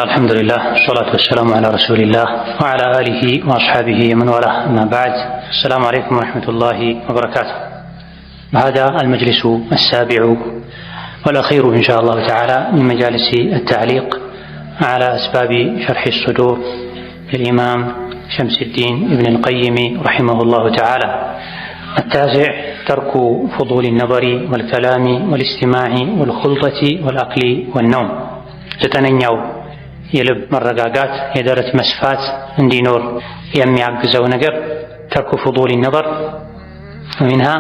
الحمد لله والصلاة والسلام على رسول الله وعلى آله وأصحابه ومن والاه أما بعد. السلام عليكم ورحمة الله وبركاته. هذا المجلس السابع والأخير إن شاء الله تعالى من مجالس التعليق على أسباب شرح الصدور للإمام شمس الدين ابن القيم رحمه الله تعالى. التاسع: ترك فضول النظر والكلام والاستماع والخلطة والأكل والنوم. ዘጠነኛው የልብ መረጋጋት የደረት መስፋት እንዲኖር የሚያግዘው ነገር ተርኩ ፉዱል ነበር። ومنها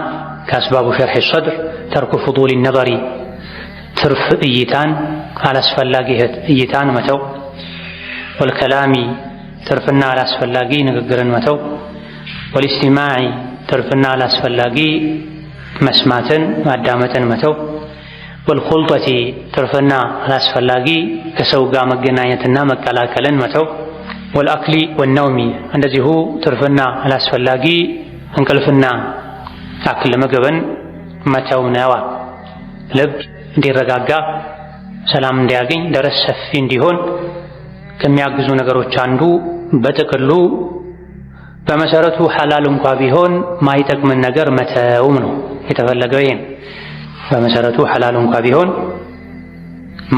ከአስባቡ ሸርሕ الصدر ተርኩ ፉዱል ነظሪ ትርፍ እይታን አላስፈላጊ እይታን መተው፣ ወልከላሚ ትርፍና አላስፈላጊ ንግግርን መተው፣ ወልኢስቲማዕ ትርፍና አላስፈላጊ መስማትን ማዳመጥን መተው፣ ወልኹልጠቲ ትርፍና አላስፈላጊ ከሰው ጋር መገናኘትና መቀላቀልን መተው፣ ወልአክሊ ወነውሚ እንደዚሁ ትርፍና አላስፈላጊ እንቅልፍና አክል ምግብን መተው ነዋ። ልብ እንዲረጋጋ ሰላም እንዲያገኝ ደረት ሰፊ እንዲሆን ከሚያግዙ ነገሮች አንዱ በጥቅሉ በመሰረቱ ሐላል እንኳ ቢሆን ማይጠቅምን ነገር መተውም ነው የተፈለገው። ይሄን በመሰረቱ ሐላል እንኳ ቢሆን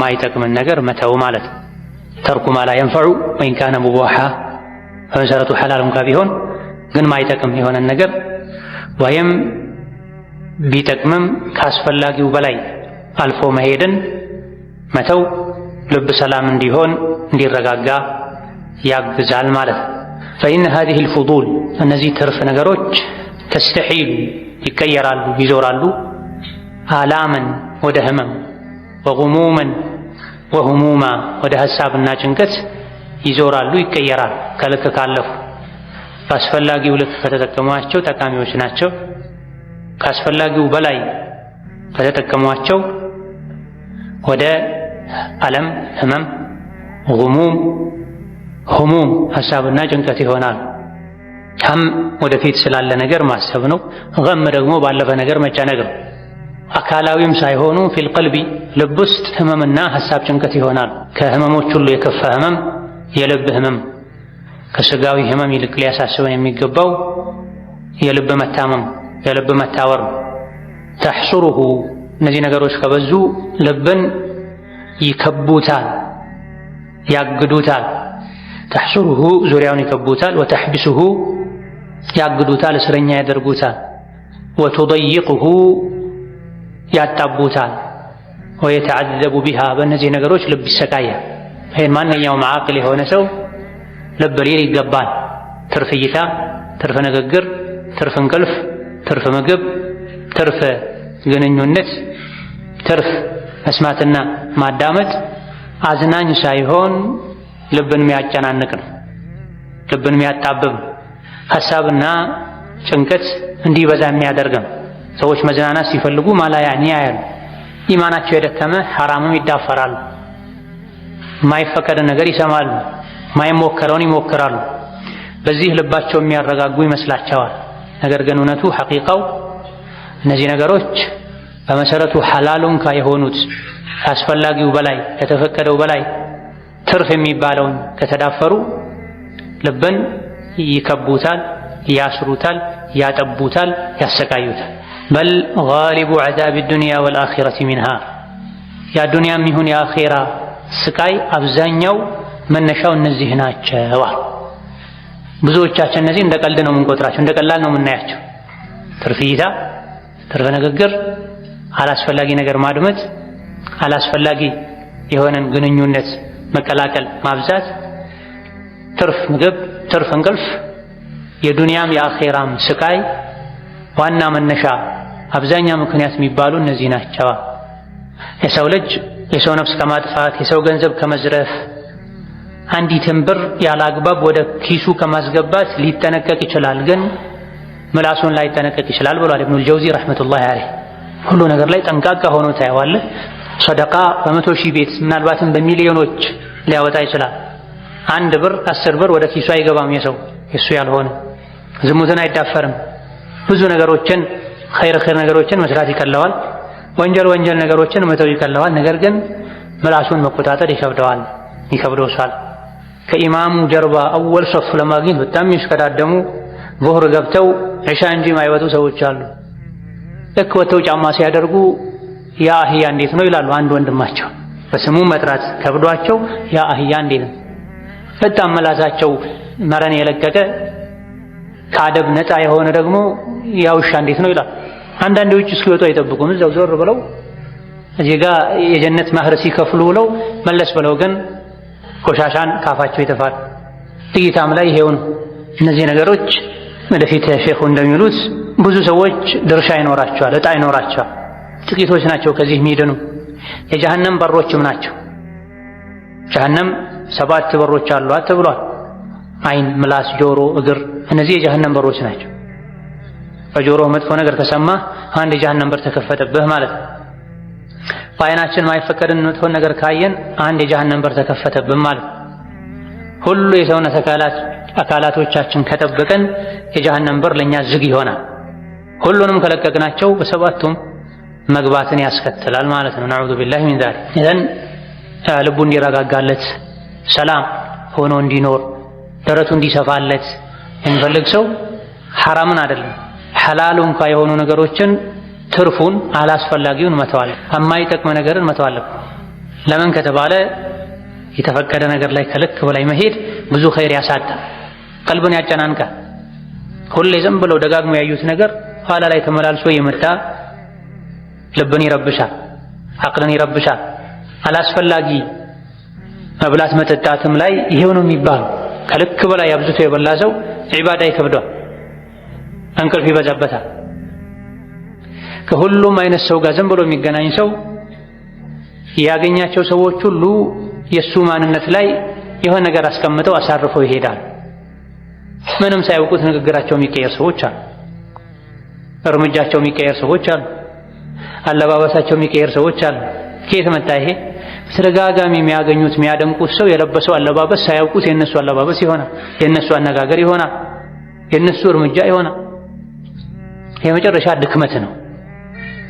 ማይጠቅምን ነገር መተው ማለት ተርኩ ማ ላ የንፈዑ ወኢን ካነ ሙባሃ። በመሰረቱ ሐላል እንኳ ቢሆን ግን ማይጠቅም የሆነን ነገር ወይም ቢጠቅምም ካስፈላጊው በላይ አልፎ መሄድን መተው ልብ ሰላም እንዲሆን እንዲረጋጋ ያግዛል ማለት ነው። فإن هذه الفضول እነዚህ ትርፍ ነገሮች ተስተሒሉ ይቀየራሉ ይዞራሉ አላመን ወደ ህመም ወጉሙመን ወሁሙማ ወደ ሐሳብና ጭንቀት ይዞራሉ ይቀየራሉ። ከልክ ካለፉ በአስፈላጊው ልክ ከተጠቀሟቸው ጠቃሚዎች ናቸው። ከአስፈላጊው በላይ ከተጠቀሟቸው ወደ አለም ህመም ጉሙም ሁሙም ሐሳብና ጭንቀት ይሆናል። ሀም ወደፊት ስላለ ነገር ማሰብ ነው። ገም ደግሞ ባለፈ ነገር መጨነቅ ነው። አካላዊም ሳይሆኑ ፊል ቀልቢ ልብ ውስጥ ህመምና ሐሳብ ጭንቀት ይሆናል። ከህመሞች ሁሉ የከፋ ህመም የልብ ህመም፣ ከስጋዊ ህመም ይልቅ ሊያሳስበን የሚገባው የልብ መታመም የልብ መታወር። ተሕሱሩሁ እነዚህ ነገሮች ከበዙ ልብን ይከቡታል ያግዱታል። ተሕሱሩሁ ዙሪያውን ይከቡታል፣ ወተሕቢሱሁ ያግዱታል እስረኛ ያደርጉታል፣ ወቱደይቁሁ ያጣቡታል፣ ወየተዓዘቡ ቢሃ በእነዚህ ነገሮች ልብ ይሰቃያል። ይህን ማንኛውም ዓቅል የሆነ ሰው ልብ ሊል ይገባል። ትርፍ እይታ፣ ትርፍ ንግግር፣ ትርፍ እንቅልፍ፣ ትርፍ ምግብ፣ ትርፍ ግንኙነት፣ ትርፍ መስማትና ማዳመጥ አዝናኝ ሳይሆን ልብን የሚያጨናንቅ ነው፣ ልብን የሚያጣብብ ሐሳብና ጭንቀት እንዲበዛ የሚያደርግ ነው። ሰዎች መዝናናት ሲፈልጉ ማላ ያኒ ያያሉ። ኢማናቸው የደከመ ሐራምም ይዳፈራሉ። ማይፈቀድ ነገር ይሰማሉ፣ ማይሞከረውን ይሞክራሉ። በዚህ ልባቸው የሚያረጋጉ ይመስላቸዋል። ነገር ግን እውነቱ ሐቂቃው እነዚህ ነገሮች በመሰረቱ ሐላሉን የሆኑት አስፈላጊው በላይ ከተፈቀደው በላይ ትርፍ የሚባለውን ከተዳፈሩ ልብን ይከቡታል፣ ያስሩታል፣ ያጠቡታል፣ ያሰቃዩታል። በል ጋሊቡ ዐዛብ ዱንያ ወልአኺረቲ ሚንሃ የዱንያም ይሁን የአኺራ ስቃይ አብዛኛው መነሻው እነዚህ ናቸው። ብዙዎቻችን እነዚህ እንደ ቀልድ ነው የምንቆጥራቸው፣ እንደ ቀላል ነው የምናያቸው። ትርፍ እይታ፣ ትርፍ ንግግር፣ አላስፈላጊ ነገር ማድመጥ፣ አላስፈላጊ የሆነን ግንኙነት መቀላቀል ማብዛት፣ ትርፍ ምግብ፣ ትርፍ እንቅልፍ የዱንያም የአኺራም ስቃይ ዋና መነሻ አብዛኛ ምክንያት የሚባሉ እነዚህ ናቸው። የሰው ልጅ የሰው ነፍስ ከማጥፋት የሰው ገንዘብ ከመዝረፍ አንዲትን ብር ያለ አግባብ ወደ ኪሱ ከማስገባት ሊጠነቀቅ ይችላል፣ ግን ምላሱን ላይጠነቀቅ ይችላል ብሏል ኢብኑል ጀውዚ ረሕመቱላሂ ዐለይህ። ሁሉ ነገር ላይ ጠንቃቃ ሆኖ ታየዋለህ። ሰደቃ በመቶ ሺህ ቤት ምናልባትም በሚሊዮኖች ሊያወጣ ይችላል። አንድ ብር 10 ብር ወደ ኪሱ አይገባም የሱ ያልሆነ። ዝሙትን አይዳፈርም። ብዙ ነገሮችን ኸይር ነገሮችን መስራት ይቀለዋል። ወንጀል ነገሮችን መተው ይቀለዋል። ነገር ግን ምላሱን መቆጣጠር ይከብደዋል። ይከብደው ሳል ከኢማሙ ጀርባ አወል ሶፍ ለማግኘት በጣም ይሽከዳደሙ ዙህር ገብተው ዒሻ እንጂ ማይወጡ ሰዎች አሉ። ልክ ወጥተው ጫማ ሲያደርጉ ያ አህያ እንዴት ነው ይላሉ አንድ ወንድማቸው። በስሙ መጥራት ከብዷቸው ያ አህያ እንዴት ነው በጣም መላሳቸው መረን የለቀቀ ከአደብ ነፃ የሆነ ደግሞ ያ ውሻ እንዴት ነው ይላል። አንዳንድ ውጭ እስኪወጡ አይጠብቁም። እዛው ዞር ብለው እዚህ ጋር የጀነት ማህር ሲከፍሉ ብለው መለስ ብለው ግን ቆሻሻን ካፋቸው ይተፋል። ጥይታም ላይ ይሄው ነው። እነዚህ ነገሮች ወደፊት ሼኹ እንደሚሉት ብዙ ሰዎች ድርሻ ይኖራቸዋል፣ እጣ ይኖራቸዋል። ጥቂቶች ናቸው ከዚህ የሚድኑ። የጀሃነም በሮችም ናቸው። ጀሃነም 7 በሮች አሏት ተብሏል። አይን፣ ምላስ፣ ጆሮ፣ እግር እነዚህ የጀሃነም በሮች ናቸው። በጆሮህ መጥፎ ነገር ከሰማህ አንድ የጀሃነም በር ተከፈተብህ ማለት ነው። በአይናችን ማይፈቀድን መጥፎ ነገር ካየን አንድ የጀሃነም በር ተከፈተብን ማለት ነው። ሁሉ የሰውነት አካላቶቻችን ከጠበቀን የጀሃነም በር ለኛ ዝግ ይሆናል። ሁሉንም ከለቀቅናቸው በሰባቱም መግባትን ያስከትላል ማለት ነው። ነዑዙ ቢላሂ ሚን ዛሊክ። ኢዘን ልቡ እንዲረጋጋለት ሰላም ሆኖ እንዲኖር ደረቱ እንዲሰፋለት የሚፈልግ ሰው ሐራምን አይደለም ሐላሉ እንኳ የሆኑ ነገሮችን ትርፉን አላስፈላጊውን መተዋል፣ የማይጠቅም ነገርን መተዋል። ለምን ከተባለ የተፈቀደ ነገር ላይ ከልክ በላይ መሄድ ብዙ ኸይር ያሳጣል፣ ቀልብን ያጨናንቃል። ሁሌ ዝም ብለው ደጋግሞ ያዩት ነገር ኋላ ላይ ተመላልሶ የመጣ ልብን ይረብሻል፣ አቅልን ይረብሻል። አላስፈላጊ መብላት መጠጣትም ላይ ይሄው ነው የሚባለው። ከልክ በላይ አብዝቶ የበላ ሰው ዒባዳ ይከብደዋል፣ እንቅልፍ ይበዛበታል። ከሁሉም አይነት ሰው ጋር ዝም ብሎ የሚገናኝ ሰው ያገኛቸው ሰዎች ሁሉ የሱ ማንነት ላይ የሆነ ነገር አስቀምጠው አሳርፈው ይሄዳል። ምንም ሳያውቁት ንግግራቸው የሚቀየር ሰዎች አሉ፣ እርምጃቸው የሚቀየር ሰዎች አሉ፣ አለባበሳቸው የሚቀየር ሰዎች አሉ። ከየት መጣ ይሄ? በተደጋጋሚ የሚያገኙት የሚያደንቁት ሰው የለበሰው አለባበስ ሳያውቁት የነሱ አለባበስ ይሆናል፣ የነሱ አነጋገር ይሆናል፣ የነሱ እርምጃ ይሆናል። የመጨረሻ ድክመት ነው።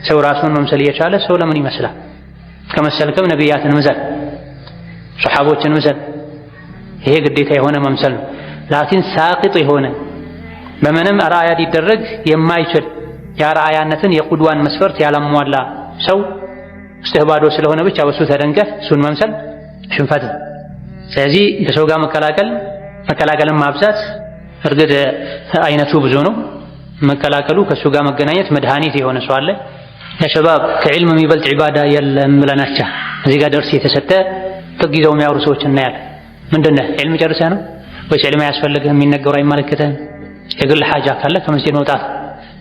ሰው ራሱን መምሰል እየቻለ ሰው ለምን ይመስላል? ከመሰልክም ነቢያትን ምሰል፣ ሶሐቦችን ምሰል። ይሄ ግዴታ የሆነ መምሰል ነው። ላኪን ሳቂጥ የሆነ በምንም አርአያ ሊደረግ የማይችል የአርአያነትን የቁድዋን መስፈርት ያላሟላ ሰው ውስጥህ ባዶ ስለሆነ ብቻ በሱ ተደንቀህ እሱን መምሰል ሽንፈት። ስለዚህ ከሰው ጋር መቀላቀልን ማብዛት እርግጥ አይነቱ ብዙ ነው። መቀላቀሉ ከሱ ጋር መገናኘት መድኃኒት የሆነ ሰው አለ። ለሸባብ ከዕልም የሚበልጥ ዒባዳ የለም ብለናቻ እዚህ ጋር ደርስ የተሰጠ ጥግ ይዘው የሚያወሩ ሰዎች እናያለን። ምንድን ነህ ዕልም ጨርሰህ ነው ወይስ ዕልም አያስፈልግህም? የሚነገሩ አይመለከትህም? የግል ሓጃ ካለ ከመስጂድ መውጣት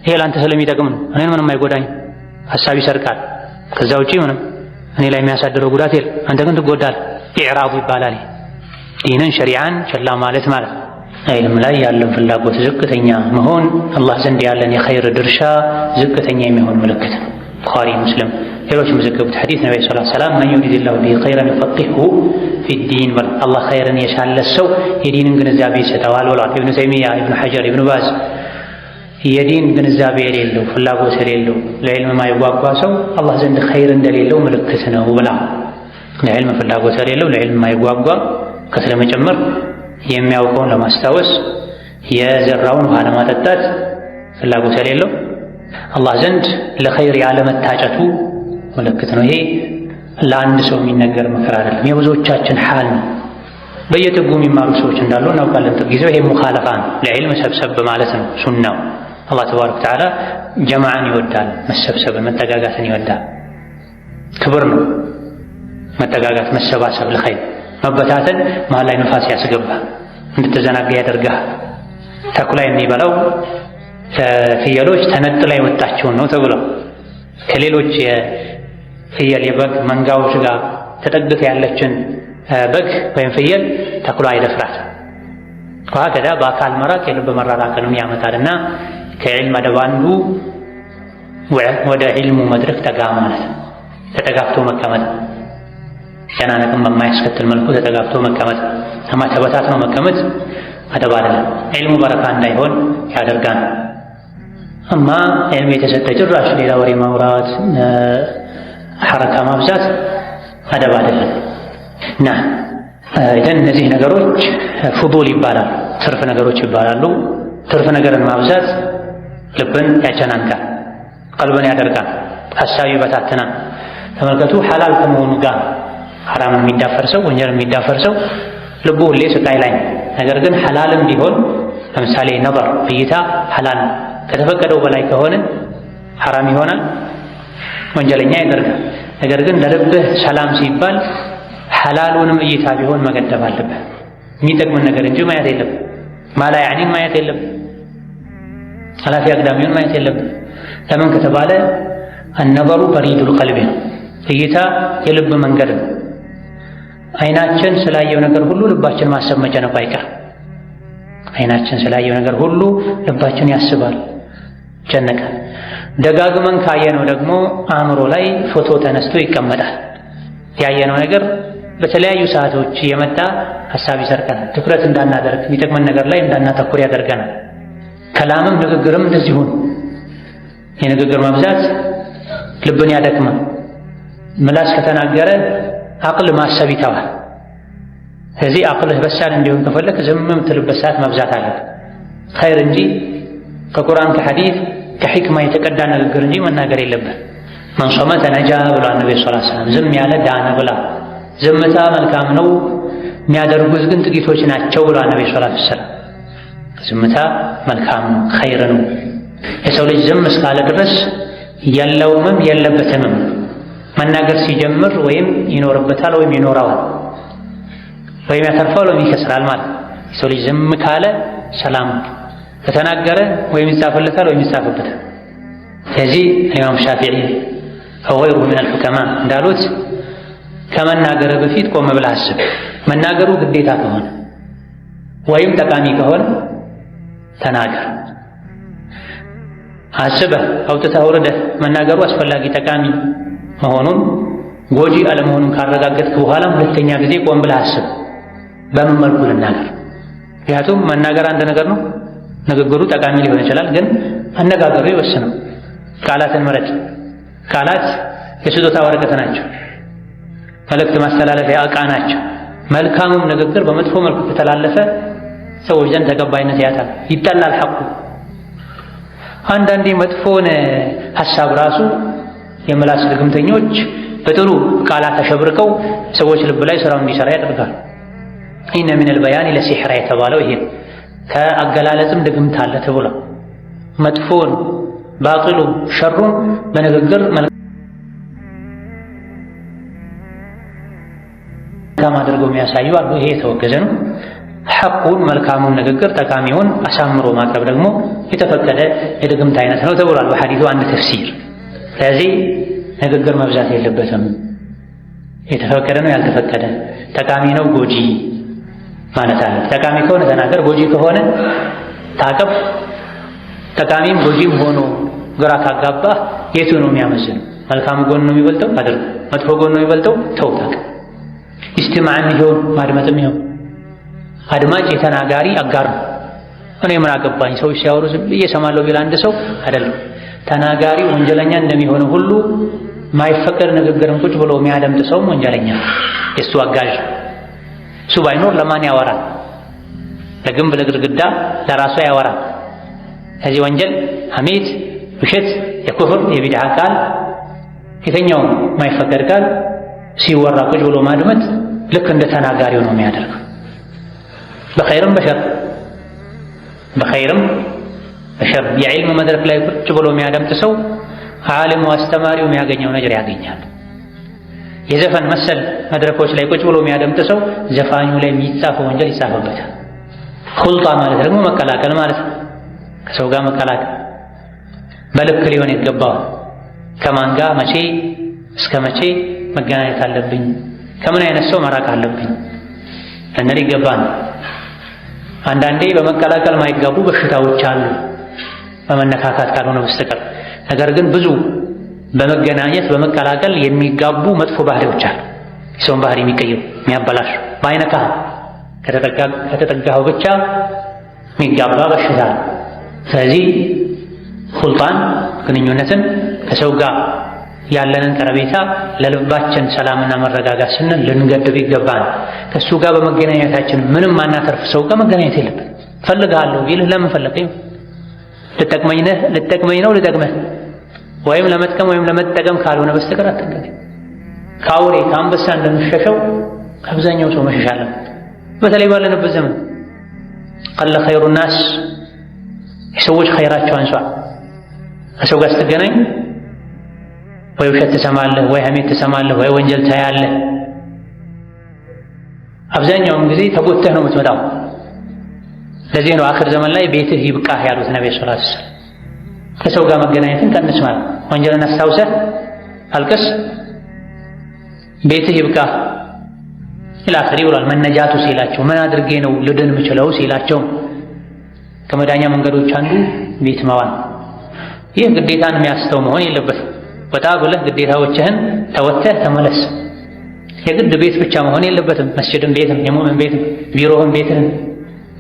ይሄ ለአንተ ስለሚጠቅም ነው። እኔን ምንም አይጎዳኝ፣ ሀሳብ ይሰርቃል። ከዛ ውጪ ምንም እኔ ላይ የሚያሳድረው ጉዳት የለም። አንተ ግን ትጎዳለህ። ኢዕራቡ ይባላል። ዲንን ሸሪዓን ቸላ ማለት ማለት ነው። ዕልም ላይ ያለን ፍላጎት ዝቅተኛ መሆን አላህ ዘንድ ያለን የኸይር ድርሻ ዝቅተኛ የሚሆን ምልክት ነው። ቡኻሪ፣ ሙስሊም ሌሎች የዘገቡት ሐዲስ ነብዩ ሰለላሁ ዐለይሂ ወሰለም መን ዩሪዲላሁ ቢሂ ኸይረን ዩፈቂህሁ ፊዲን በል አላህ ኸይርን የሻለት ሰው የዲንን ግንዛቤ ይሰጠዋል ብለዋል። ኢብኑ ተይሚያ፣ ኢብኑ ሐጀር፣ ኢብኑ ባዝ የዲን ግንዛቤ የሌለው ፍላጎት የሌለው ለዕልም የማይጓጓ ሰው አላህ ዘንድ ኸይር እንደሌለው ምልክት ነው ብላ ለዕልም ፍላጎት የሌለው ለዕልም የማይጓጓ ከስለ መጨመር የሚያውቀውን ለማስታወስ የዘራውን ውሃ ለማጠጣት ፍላጎት የሌለው አላህ ዘንድ ለኸይር ያለመታጨቱ ምልክት ነው። ይሄ ለአንድ ሰው የሚነገር ምክር አይደለም፣ የብዙዎቻችን ሓል ነው። በየጥጉ የሚማሩ ሰዎች እንዳሉ እናውቃለን። ጊዜው ይሄ ሙኻለፋ ነው፣ ለዕልም ሰብሰብ ማለት ነው ሱናው። አላህ ተባረከ ወተዓላ ጀማዓን ይወዳል፣ መሰብሰብን መጠጋጋትን ይወዳል። ክብር ነው መጠጋጋት፣ መሰባሰብ ለኸይር። መበታተን መሀል ላይ ንፋስ ያስገባል፣ እንድትዘናጋ ያደርጋል። ተኩላ የሚበላው ፍየሎች ተነጥላ የወጣችውን ነው ተብለው ከሌሎች የፍየል የበግ መንጋዎች ጋር ተጠግታ ያለችን በግ ወይም ፍየል ተኩላ አይደፍራት። ከዛ በአካል መራቅ የልብ መራራቅንም ያመጣልና ከዕልም አደብ አንዱ ወደ ዒልሙ መድረክ ጠጋ ማለት ነው። ተጠጋግቶ መቀመጥ ጨናነቅን በማያስከትል መልኩ ተጠጋግቶ መቀመጥ። አማ ተበታትኖ መቀመጥ አደብ አይደለም፣ ዒልሙ በረካ እንዳይሆን ያደርጋል። አማ ዕልም የተሰጠ ጭራሽ ሌላ ወሬ ማውራት፣ ሐረካ ማብዛት አደብ አይደለም። ኢዘን እነዚህ ነገሮች ፉዱል ይባላሉ፣ ትርፍ ነገሮች ይባላሉ። ትርፍ ነገርን ማብዛት ልብን ያጨናንቃል፣ ቀልብን ያደርጋል፣ ሐሳብ ይበታትናል። ተመልከቱ፣ ሐላል ከመሆኑ ጋር ሐራም የሚዳፈር ሰው፣ ወንጀል የሚዳፈር ሰው ልቡ ሁሌ ስቃይ ላይ ነው። ነገር ግን ሐላልም ቢሆን ለምሳሌ ነበር እይታ ሐላል ከተፈቀደው በላይ ከሆነ ሐራም ይሆናል፣ ወንጀለኛ ያደርጋል። ነገር ግን ለልብህ ሰላም ሲባል ሐላሉንም እይታ ቢሆን መገደብ አለብህ። የሚጠቅምን ነገር እንጂ ማየት የለብህ። ማላ ያዕኒን ማየት የለብህ። ኃላፊ አግዳሚውን ማየት የለብህ። ለምን ከተባለ አነበሩ በሪዱል ቀልቢ ነው። እይታ የልብ መንገድ ነው። አይናችን ስላየው ነገር ሁሉ ልባችን ማሰብ መጨነቁ አይቀርም። አይናችን ስላየው ነገር ሁሉ ልባችን ያስባል፣ ይጨነቃል። ደጋግመን ካየነው ደግሞ አእምሮ ላይ ፎቶ ተነስቶ ይቀመጣል። ያየነው ነገር በተለያዩ ሰዓቶች እየመጣ ሐሳብ ይሰርቀናል። ትኩረት እንዳናደርግ የሚጠቅመን ነገር ላይ እንዳናተኩር ያደርገናል። ከላምም ንግግርም እንደዚሁ ነው። የንግግር መብዛት ልብን ያደክማል። ምላስ ከተናገረ አቅል ማሰብ ይተዋል። ስለዚህ አቅልህ በሳል እንዲሆን ከፈለክ ዝም የምትልበት ሰዓት መብዛት አለበት። ኸይር እንጂ ከቁርአን ከሐዲስ ከሕክማ የተቀዳ ንግግር እንጂ መናገር የለብን። መን ሶመተ ነጃ ብሏል ነብዩ ሰለላሁ ዐለይሂ ወሰለም። ዝም ያለ ዳነ ብላ። ዝምታ መልካም ነው፣ የሚያደርጉት ግን ጥቂቶች ናቸው ብሏል ነብዩ ሰለላሁ ዐለይሂ ወሰለም። ዝምታ መልካም ነው፣ ኸይር ነው። የሰው ልጅ ዝም እስካለ ድረስ የለውምም የለበትምም። መናገር ሲጀምር ወይም ይኖርበታል ወይም ይኖረዋል፣ ወይም ያተርፋል ወይም ይከስራል ማለት። የሰው ልጅ ዝም ካለ ሰላም፣ ከተናገረ ወይም ይጻፍለታል ወይም ይጻፍበታል። ስለዚህ ኢማም ሻፊዒ ወገይሩሁ ሚነል ሑከማ እንዳሉት ከመናገር በፊት ቆም ብለህ አስብ። መናገሩ ግዴታ ከሆነ ወይም ጠቃሚ ከሆነ ተናገር። አስበህ አውጥተህ አውርደህ መናገሩ አስፈላጊ ጠቃሚ መሆኑን ጎጂ አለመሆኑን ካረጋገጥክ በኋላ ሁለተኛ ጊዜ ቆም ብለህ አስብ፣ በምን መልኩ ልናገር። ምክንያቱም መናገር አንድ ነገር ነው፣ ንግግሩ ጠቃሚ ሊሆን ይችላል፣ ግን አነጋገሩ ይወስነው። ቃላትን መረጥ። ቃላት የስጦታ ወረቀት ናቸው፣ መልእክት ማስተላለፊያ ዕቃ ናቸው። መልካሙም ንግግር በመጥፎ መልኩ ከተላለፈ ሰዎች ዘንድ ተቀባይነት ያጣል፣ ይጠላል ሐቁ። አንዳንዴ መጥፎን ሐሳብ ራሱ የምላስ ድግምተኞች በጥሩ ቃላት ተሸብርቀው ሰዎች ልብ ላይ ስራው እንዲሰራ ያደርጋል። ኢነ ሚነል በያኒ ለሲሕራ የተባለው ይሄ ከአገላለጽም ድግምት አለ ተብሎ መጥፎን ባጢሉ ሸሩን በንግግር መልካም አድርገው የሚያሳዩ አሉ። ይሄ የተወገዘ ነው። ሐቁን መልካሙን ንግግር ጠቃሚውን አሳምሮ ማቅረብ ደግሞ የተፈቀደ የድግምት አይነት ነው ተብሏል በሐዲሱ አንድ ተፍሲር። ስለዚህ ንግግር መብዛት የለበትም። የተፈቀደ ነው ያልተፈቀደ፣ ጠቃሚ ነው ጎጂ ማለት አለ። ጠቃሚ ከሆነ ተናገር፣ ጎጂ ከሆነ ታቀብ። ጠቃሚም ጎጂም ሆኖ ግራ ካጋባህ የቱ ነው የሚያመዝነው? መልካም ጎን ነው የሚበልጠው አድርግ፣ መጥፎ ጎን ነው የሚበልጠው ተው። ታቀብ። ኢስቲማዕም ይሁን ማድመጥም ይሁን አድማጭ የተናጋሪ አጋር ነው። እኔ ምን አገባኝ ሰዎች ሲያወሩ ዝም ብዬ እሰማለሁ ቢል አንድ ሰው አይደለም። ተናጋሪ ወንጀለኛ እንደሚሆነው ሁሉ ማይፈቀድ ንግግርን ቁጭ ብሎ የሚያደምጥ ሰውም ወንጀለኛ፣ የእሱ አጋዥ። እሱ ባይኖር ለማን ያወራል? ለግንብ ለግድግዳ ለራሱ ያወራል። ከዚህ ወንጀል ሐሜት፣ ውሸት፣ የኩፍር የቢድዓ ቃል የተኛው ማይፈቀድ ቃል ሲወራ ቁጭ ብሎ ማድመጥ ልክ እንደ ተናጋሪው ነው የሚያደርገው። በኸይርም በሸር የዕልም መድረክ ላይ ቁጭ ብሎ የሚያደምጥ ሰው ዓሊሙ አስተማሪው የሚያገኘው ነገር ያገኛል። የዘፈን መሰል መድረኮች ላይ ቁጭ ብሎ የሚያደምጥ ሰው ዘፋኙ ላይ የሚጻፈው ወንጀል ይጻፍበታል። ኹልጣ ማለት ደግሞ መቀላቀል ማለት ነው። ከሰው ጋር መቀላቀል በልክ ሊሆን ይገባዋል። ከማን ጋር መቼ እስከ መቼ መገናኘት አለብኝ፣ ከምን አይነት ሰው መራቅ አለብኝ እንል ይገባል። አንዳንዴ በመቀላቀል ማይጋቡ በሽታዎች አሉ በመነካካት ካልሆነ በስተቀር። ነገር ግን ብዙ በመገናኘት በመቀላቀል የሚጋቡ መጥፎ ባህሪዎች አሉ። የሰውን ባህሪ የሚቀይሩ የሚያበላሹ፣ በአይነካህ ከተጠጋኸው ብቻ የሚጋባ በሽታ። ስለዚህ ኹልጣን ግንኙነትን ከሰው ጋር ያለንን ቀረቤታ ለልባችን ሰላምና መረጋጋት ስንል ልንገድብ ይገባል። ከሱ ጋር በመገናኘታችን ምንም ማናተርፍ ሰው ጋር መገናኘት የለብን። ፈልጋለሁ ቢልህ ለምን ፈለገኝ? ልጠቅመኝ ነው ልጠቅመህ ወይም ለመጥቀም ወይም ለመጠቀም ካልሆነ በስተቀር አትጠቀም። ከአውሬ ከአንበሳ እንደምሸሸው አብዛኛው ሰው መሸሽ አለበት። በተለይ ባለንበት ዘመን ቀለ ኸይሩ ናስ የሰዎች ኸይራቸው አንሷል። ከሰው ጋር ስትገናኝ ወይ ውሸት ትሰማለህ፣ ወይ ሐሜት ትሰማለህ፣ ወይ ወንጀል ታያለህ። አብዛኛውን ጊዜ ተጎተህ ነው የምትመጣው። ለዚህ ነው አኽር ዘመን ላይ ቤትህ ይብቃህ ያሉት ነብዩ ሰለላሁ ዐለይሂ ወሰለም። ከሰው ጋር መገናኘትን ቀንስ ማለት ወንጀልን አስታውሰህ አልቅስ፣ ቤትህ ይብቃህ ኢላኺሪ ብሏል። መነጃቱ ሲላቸው ምን አድርጌ ነው ልድን የምችለው ሲላቸው ከመዳኛ መንገዶች አንዱ ቤት መዋል። ይህ ግዴታን የሚያስተው መሆን የለበትም። ወጣ ብለህ ግዴታዎችህን ተወተህ ተመለስ። የግድ ቤት ብቻ መሆን የለበትም። መስጂድን ቤትም፣ የሙእምን ቤትም፣ ቢሮህን ቤትህን፣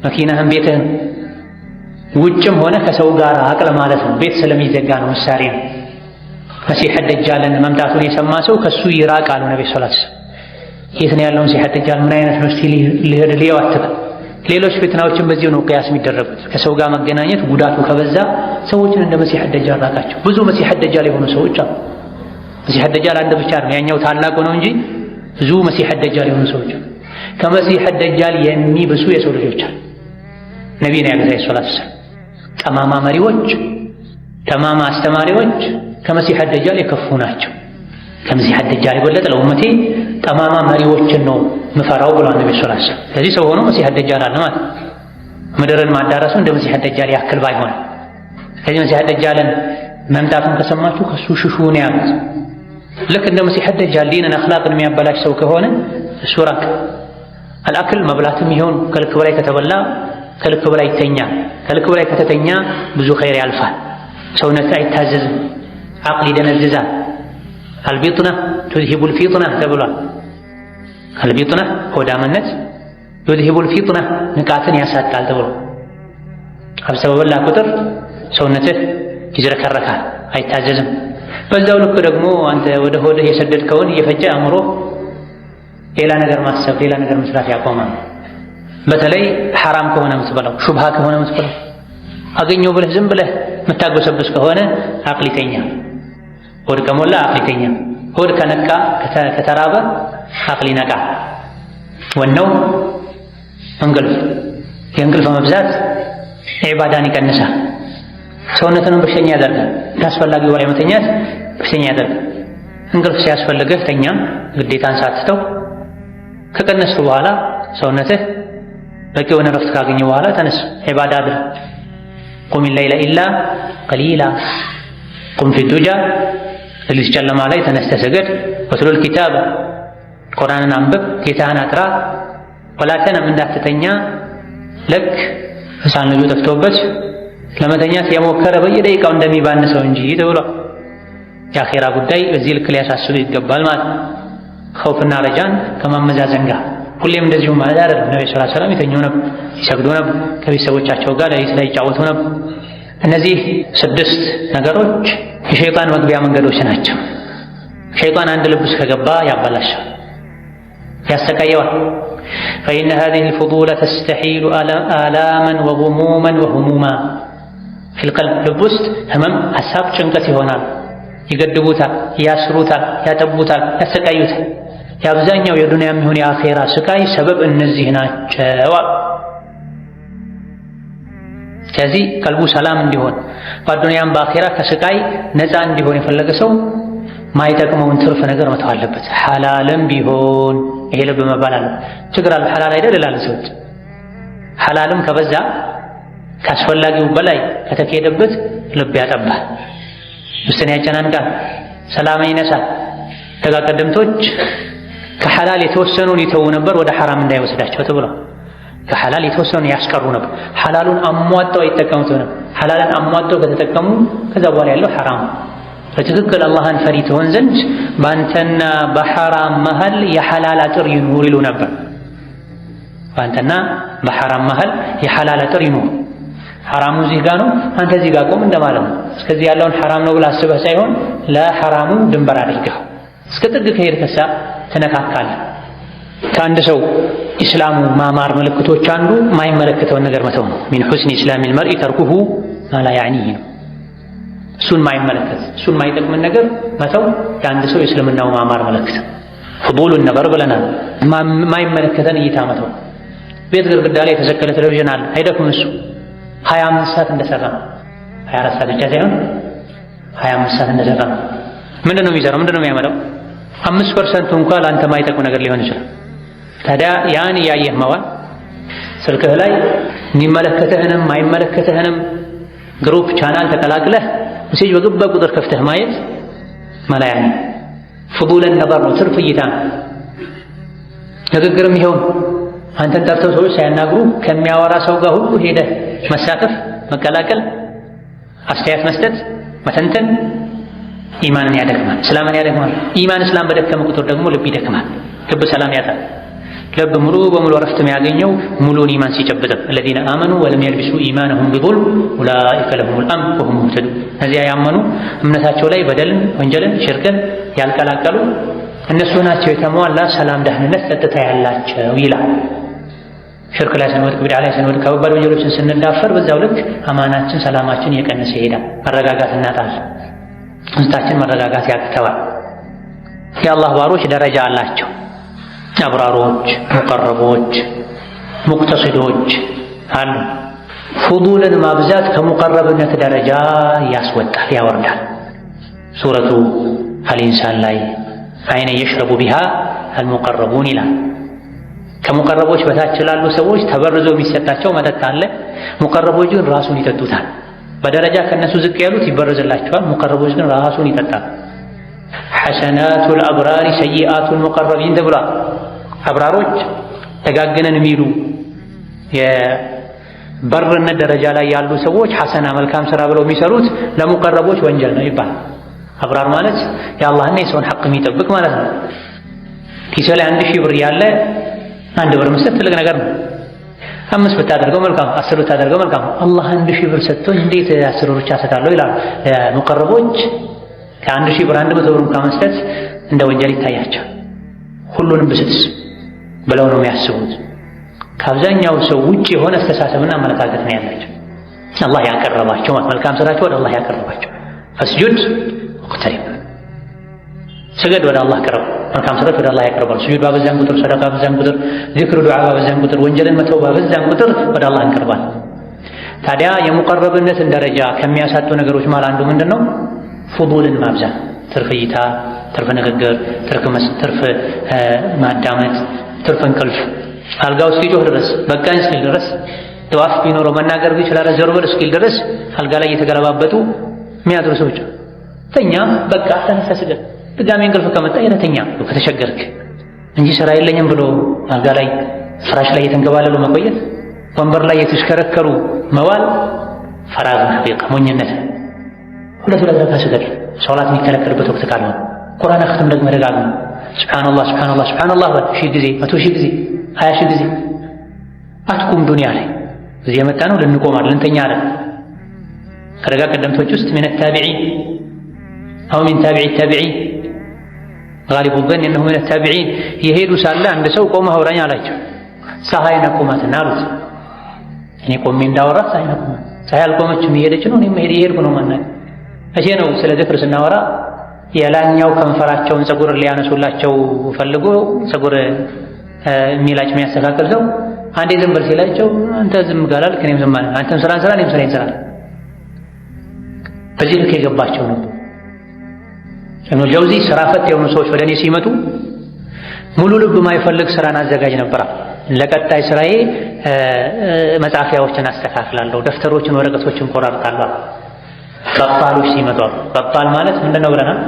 መኪናህን ቤትህን፣ ውጭም ሆነ ከሰው ጋር አቅለ ማለት ነው። ቤት ስለሚዘጋ ነው። ምሳሌ ነው። መሲህ ደጃልን መምጣቱን የሰማ ሰው ከሱ ይራቅ አሉ ነብዩ ሰለላሁ ዐለይሂ ወሰለም። የት ነው ያለው መሲህ ደጃል? ምን አይነት ነው? እስቲ ልሄድ ልየው አትበል። ሌሎች ፍትናዎችን በዚሁ ነው ቅያስ የሚደረጉት። ከሰው ጋር መገናኘት ጉዳቱ ከበዛ ሰዎችን እንደ መሲህ ደጃል ራቃቸው። ብዙ መሲህ ደጃል የሆኑ ሰዎች አሉ። መሲህ ደጃል አንድ ብቻ ነው፣ ያኛው ታላቁ ነው እንጂ ብዙ መሲህ ደጃል የሆኑ ሰዎች አሉ። ከመሲህ ደጃል የሚብሱ የሰው ልጆች አሉ። ነብዩ ሰለላሁ ዐለይሂ ወሰለም ጠማማ መሪዎች፣ ጠማማ አስተማሪዎች ከመሲህ ደጃል የከፉ ናቸው። ከመሲህ ደጃል የበለጠ ለኡመቴ ጠማማ መሪዎችን ነው ምፈራው ብሏል ነብዩ ሰለላሁ ዐለይሂ ወሰለም። ስለዚህ ሰው ሆኖ መሲህ ደጃል አለ ማለት ምድርን ማዳረሱ እንደ መሲህ ደጃል ያክል ባይሆን፣ ስለዚህ መሲህ ደጃልን መምጣቱን ከሰማችሁ ከሱ ሽሹ ነው ያሉት። ልክ እንደ መሲህ ደጃል ዲንን አኽላቅን የሚያበላሽ ሰው ከሆነ እሱ ራቅ። አልአክል መብላትም ይሁን ከልክ በላይ ከተበላ ከልክ በላይ ይተኛል። ከልክ በላይ ከተተኛ ብዙ ኸይር ያልፋል። ሰውነት አይታዘዝም፣ አቅል ይደነዝዛል። አልቢጥና ቱዝሂቡል ፊጥና ተብሏል። አልቢጥና ሆዳምነት ቱዝሂቡል ፊጥና ንቃትን ያሳጣል ተብሎ አብሰ በበላ ቁጥር ሰውነትህ ይዝረከረካል፣ አይታዘዝም። በዛው ልክ ደግሞ አንተ ወደ ሆድህ የሰደድከውን እየፈጀ አእምሮ ሌላ ነገር ማሰብ ሌላ ነገር መስራት ያቆማል። በተለይ ሐራም ከሆነ የምትበላው ሹብሃ ከሆነ የምትበላው አገኘው ብለህ ዝም ብለህ የምታጎሰብስ ከሆነ አቅል ይተኛል። ሆድ ከሞላ አቅል ይተኛል። ሆድ ከነቃ ከተራበ አቅል ይነቃል። ወነው እንቅልፍ፣ የእንቅልፍ መብዛት ዒባዳን ይቀንሳል። ሰውነትንም በሽተኛ ያደርጋል። ካስፈላጊው በላይ መተኛት በሽተኛ ያደርጋል። እንቅልፍ ሲያስፈልግህ ተኛ፣ ግዴታን ሳትተው። ከቀነስክ በኋላ ሰውነትህ በቂ የሆነ ረፍት ካገኘ በኋላ ተነስ፣ ዒባዳ አድርግ። ቁም ሌይለ ኢላ ቀሊላ፣ ቁም ፊ ዱጃ፣ ሌሊት ጨለማ ላይ ተነስተህ ስገድ። ወትሉል ኪታብ፣ ቁርአንን አንብብ፣ ጌታህን አጥራ። ወላ ተነም፣ እንዳትተኛ ልክ ሕፃን ልጁ ጠፍቶበት ለመተኛት የሞከረ በየደቂቃው እንደሚባንሰው እንጂ ተብሏል። የአኼራ ጉዳይ በዚህ ልክ ሊያሳስቡ ይገባል ማለት ነው። ኸውፍና ረጃን ከማመዛዘን ጋር ሁሌም እንደዚሁ ማለት አይደለም። ነብዩ ሰለላሁ ዐለይሂ ወሰለም ይተኙ ነበር፣ ይሰግዱ ነበር፣ ከቤተሰቦቻቸው ጋር ሌሊት ላይ ይጫወቱ ነበር። እነዚህ 6 ነገሮች የሸይጣን መግቢያ መንገዶች ናቸው። ሸይጣን አንድ ልብ ውስጥ ከገባ ያበላሻል፣ ያስተቃየዋል። فإن هذه الفضول تستحيل آلاما وغموما وهموما في القلب። ልብ ውስጥ ህመም፣ ሐሳብ፣ ጭንቀት ይሆናል። ይገድቡታል፣ ያስሩታል፣ ያጠቡታል፣ ያስተቃዩታል። የአብዛኛው የዱንያም ይሁን የአኼራ ስቃይ ሰበብ እነዚህ ናቸው። ስለዚህ ቀልቡ ሰላም እንዲሆን በዱንያም በአኼራ ከስቃይ ነፃ እንዲሆን የፈለገ ሰው ማይጠቅመውን ትርፍ ነገር መተው አለበት። ሐላልም ቢሆን ይሄ ልብ መባል አለ። ችግር አለ ሐላል አይደል ይላል ሰዎች። ሐላልም ከበዛ ካስፈላጊው በላይ ከተካሄደበት ልብ ያጠባል፣ ውስጥን ያጨናንቃል፣ ሰላም ይነሳል። ተጋቀደምቶች ከሐላል የተወሰኑን ይተው ነበር ወደ ሐራም እንዳይወስዳቸው ተብሏል። ከሐላል የተወሰኑን ያስቀሩ ነበር። ሐላሉን አሟጠው ይጠቀሙት ነበር። ሐላልን አሟጠው ከተጠቀሙ ከዛ በኋላ ያለው ሐራም። በትክክል አላህን ፈሪ ትሆን ዘንድ በአንተና በሐራም መሃል የሐላል አጥር ይኑር ይሉ ነበር። በአንተና በሐራም መሃል የሐላል አጥር ይኑር። ሐራሙ እዚህ ጋር ነው አንተ እዚህ ጋር ቆም እንደማለት ነው። እስከዚህ ያለውን ሐራም ነው ብለህ አስበህ ሳይሆን ለሐራሙ ድንበር አድርገህ እስከ ጥግ ከሄድክሳ ትነካካለህ። ከአንድ ሰው ኢስላሙ ማማር ምልክቶች አንዱ ማይመለከተውን ነገር መተው ነው። ሚን ሑስኒ ኢስላሚል መርኢ ተርኩሁ ማ ላ ያዕኒህ ነው። እሱን ማይመለከት እሱን ማይጠቅምን ነገር መተው የአንድ ሰው የእስልምናው ማማር ምልክት። ፍዱሉን ነገር ብለናል። ማይመለከተን እይታ መተው። ቤት ግድግዳ ላይ የተሰቀለ ቴሌቪዥን አለ፣ አይደክም እሱ 25 ሰዓት እንደሰራ ነው። 24 ሰዓት ብቻ ሳይሆን 25 ሰዓት እንደሰራ ነው። ምንድን ነው የሚሰራው? ምንድን ነው የሚያመጣው? 5% እንኳን ለአንተ ማይጠቅም ነገር ሊሆን ይችላል። ታዲያ ያን እያየህ መዋል ስልክህ ላይ የሚመለከተህንም ማይመለከተህንም ግሩፕ ቻናል ተቀላቅለህ ሜሴጅ በገባ ቁጥር ከፍተህ ማየት መላያኒ ፍዱለን ነበር ነው፣ ትርፍ እይታ ነው። ንግግርም ይኸው አንተን ጠርተው ሰዎች ሳያናግሩ ከሚያወራ ሰው ጋር ሁሉ ሄደህ መሳተፍ፣ መቀላቀል፣ አስተያየት መስጠት፣ መተንተን ኢማንን ያደክማል፣ እስላምን ያደክማል። ኢማን እስላም በደከመ ቁጥር ደግሞ ልብ ይደክማል፣ ልብ ሰላም ያጣል። ልብ ሙሉ በሙሉ ረፍት የሚያገኘው ሙሉን ኢማን ሲጨብጥ الذين آمنوا ولم يلبسوا إيمانهم بظلم أولئك لهم الأمن وهم مهتدون። እነዚያ ያመኑ እምነታቸው ላይ በደልን፣ ወንጀልን፣ ሽርክን ያልቀላቀሉ እነሱ ናቸው የተሟላ ሰላም፣ ደህንነት፣ ጸጥታ ያላቸው ይላል። ሽርክ ላይ ስንወድቅ፣ ቢድዓ ላይ ስንወድቅ፣ ከባድ ወንጀሎችን ስንዳፈር በዛው ልክ አማናችን፣ ሰላማችን እየቀነሰ ይሄዳል። መረጋጋት እናጣለን። ውስጣችን መረጋጋት ያቅተዋል። የአላህ ባሮች ደረጃ አላቸው። አብራሮች፣ ሙቀረቦች፣ ሙቅተሲዶች አሉ። ፍዱልን ማብዛት ከሙቀረብነት ደረጃ ያስወጣል፣ ያወርዳል። ሱረቱ አልኢንሳን ላይ አይነ የሽረቡ ቢሃ አልሙቀረቡን ይላል። ከሙቀረቦች በታች ላሉ ሰዎች ተበርዞ የሚሰጣቸው መጠጥ አለ። ሙቀረቦች ግን ራሱን ይጠጡታል። በደረጃ ከነሱ ዝቅ ያሉት ይበረዝላቸዋል። ሙቀረቦች ግን ራሱን ይጠጣል። ሐሰናቱል አብራሪ ሰይአቱል ሙቀረቢን ተብሏል። አብራሮች ደጋግነን የሚሉ የበርነት ደረጃ ላይ ያሉ ሰዎች ሐሰና መልካም ስራ ብለው የሚሰሩት ለሙቀረቦች ወንጀል ነው ይባላል። አብራር ማለት የአላህና የሰውን ሐቅ የሚጠብቅ ማለት ነው። ኪስ ላይ 1000 ብር ያለ 1 ብር መስጠት ትልቅ ነገር ነው። 5 ብታደርገው መልካም፣ 10 ብታደርገው መልካም። አላህ 1000 ብር ሰጥቶኝ እንዴት 10 ብር ብቻ ሰጣለሁ ይላሉ። ሙቀረቦች ከ1000 ብር 100 ብር ከመስጠት እንደ ወንጀል ይታያቸው። ሁሉንም ብስጥስ ብለው ነው የሚያስቡት። ከአብዛኛው ሰው ውጭ የሆነ አስተሳሰብና አመለካከት ነው ያላቸው። አላህ ያቀረባቸው መልካም ስራቸው ወደ አላህ ያቀረባቸው። ፈስጁድ ወቅተሪብ፣ ስገድ፣ ወደ አላህ ቅረብ። መልካም ስራዎች ወደ አላህ ያቀርባሉ። ስጁድ ባበዛን ቁጥር፣ ሰደቃ ባበዛን ቁጥር፣ ዚክር ዱዓ ባበዛን ቁጥር፣ ወንጀልን መተው ባበዛን ቁጥር ወደ አላህ እንቀርባለን። ታዲያ የሙቀረብነትን ደረጃ ከሚያሳጡ ነገሮች ማለት አንዱ ምንድነው? ፍዱልን ማብዛት፣ ትርፍ እይታ፣ ትርፍ ንግግር፣ ትርፍ ማዳመጥ፣ ትርፍ እንቅልፍ፣ አልጋው እስኪጮህ ድረስ በቃኝ እስኪል ድረስ ጠዋፍ ቢኖረው መናገር ቢችል ኧረ ዞር በል እስኪል ድረስ አልጋ ላይ እየተገለባበጡ የሚያድሩ ሰዎች ተኛ፣ በቃ ተነሳ፣ ስገድ፣ ድጋሜ እንቅልፍ ከመጣ የተኛ ከተቸገርክ እንጂ ስራ የለኝም ብሎ አልጋ ላይ ፍራሽ ላይ የተንከባለሉ መቆየት፣ ወንበር ላይ የተሽከረከሩ መዋል ፈራዝ ሐቂቃ ሞኝነት። ሁለት ረካ ስገድ፣ ሶላት የሚከለከልበት ወቅት ካልሆነ ቁርአን አክተም ደግሞ ደጋግሞ ሱብሃንአላህ ሱብሃንአላህ ሱብሃንአላህ 1000 ጊዜ 100000 ጊዜ 20000 ጊዜ። አትቁም ዱንያ ላይ እዚህ የመጣ ነው ልንቆም አይደል ልንተኛ አይደል። ከደጋ ቀደምቶች ውስጥ ምን ታቢዒን አው ምን ታቢዒ ታቢዒን ጋሊቡ ዘን انه من التابعين የሄዱ ሳለ አንድ ሰው ቆመህ አውራኝ አላቸው። ፀሐይን አቁማትና አሉት። እኔ ቆሜ እንዳወራ ፀሐይን አቁማት። ፀሐይ አልቆመችም እየሄደች ነው። እኔም እየሄድኩ ነው ማለት እሺ ነው። ስለ ዝክር ስናወራ የላኛው ከንፈራቸውን ፀጉር ሊያነሱላቸው ፈልጎ ፀጉር የሚላጭ የሚያስተካክል ሰው አንዴ ዝም በል ሲላቸው አንተ ዝም ጋላል ከኔም ዝም ማለት አንተም ስራን ስራ እኔም ስራዬን ስራ። በዚህ ልክ የገባቸው ነው። ኢብኑ ጀውዚ ስራ ፈት የሆኑ ሰዎች ወደ እኔ ሲመጡ ሙሉ ልብ ማይፈልግ ስራን አዘጋጅ ነበር። ለቀጣይ ስራዬ መጻፊያዎችን አስተካክላለሁ፣ ደፍተሮችን፣ ወረቀቶችን ቆራርጣለሁ። በጣሎች ሲመጡ በጣል ማለት ምንድነው ብለናል?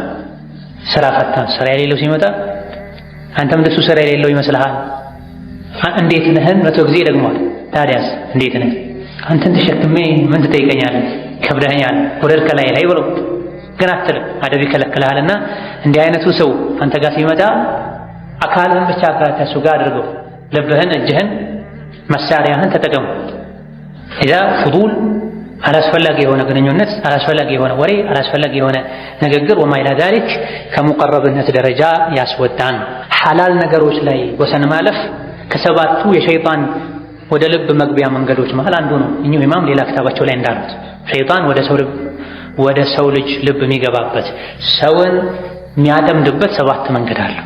ስራ ፈታን ስራ የሌለው ሲመጣ አንተም እንደሱ ስራ የሌለው ይመስልሃል? እንዴት ነህን 100 ጊዜ ደግሟል። ታዲያስ እንዴት ነህ? አንተን ተሸክሜ ምን ትጠይቀኛለህ? ከብደኸኛል፣ ወረድከ ላይ ብለው ግን አትልም። አደብ ይከለክልሃልና እንዲህ አይነቱ ሰው አንተ ጋር ሲመጣ አካልህን ብቻ ከሱ ጋር አድርገው፣ ልብህን፣ እጅህን፣ መሳሪያህን ተጠቀሙ። ኢዛ ፍዱል አላስፈላጊ የሆነ ግንኙነት፣ አላስፈላጊ የሆነ ወሬ፣ አላስፈላጊ የሆነ ንግግር ወማ ኢላ ዛሊክ ከሙቀረብነት ደረጃ ያስወጣን። ሐላል ነገሮች ላይ ወሰን ማለፍ ከሰባቱ የሸይጣን ወደ ልብ መግቢያ መንገዶች መሃል አንዱ ነው። እኚሁ ኢማም ሌላ ክታባቸው ላይ እንዳሉት ሸይጣን ወደ ሰው ልጅ ልብ የሚገባበት ሰውን የሚያጠምድበት 7 መንገድ አለ።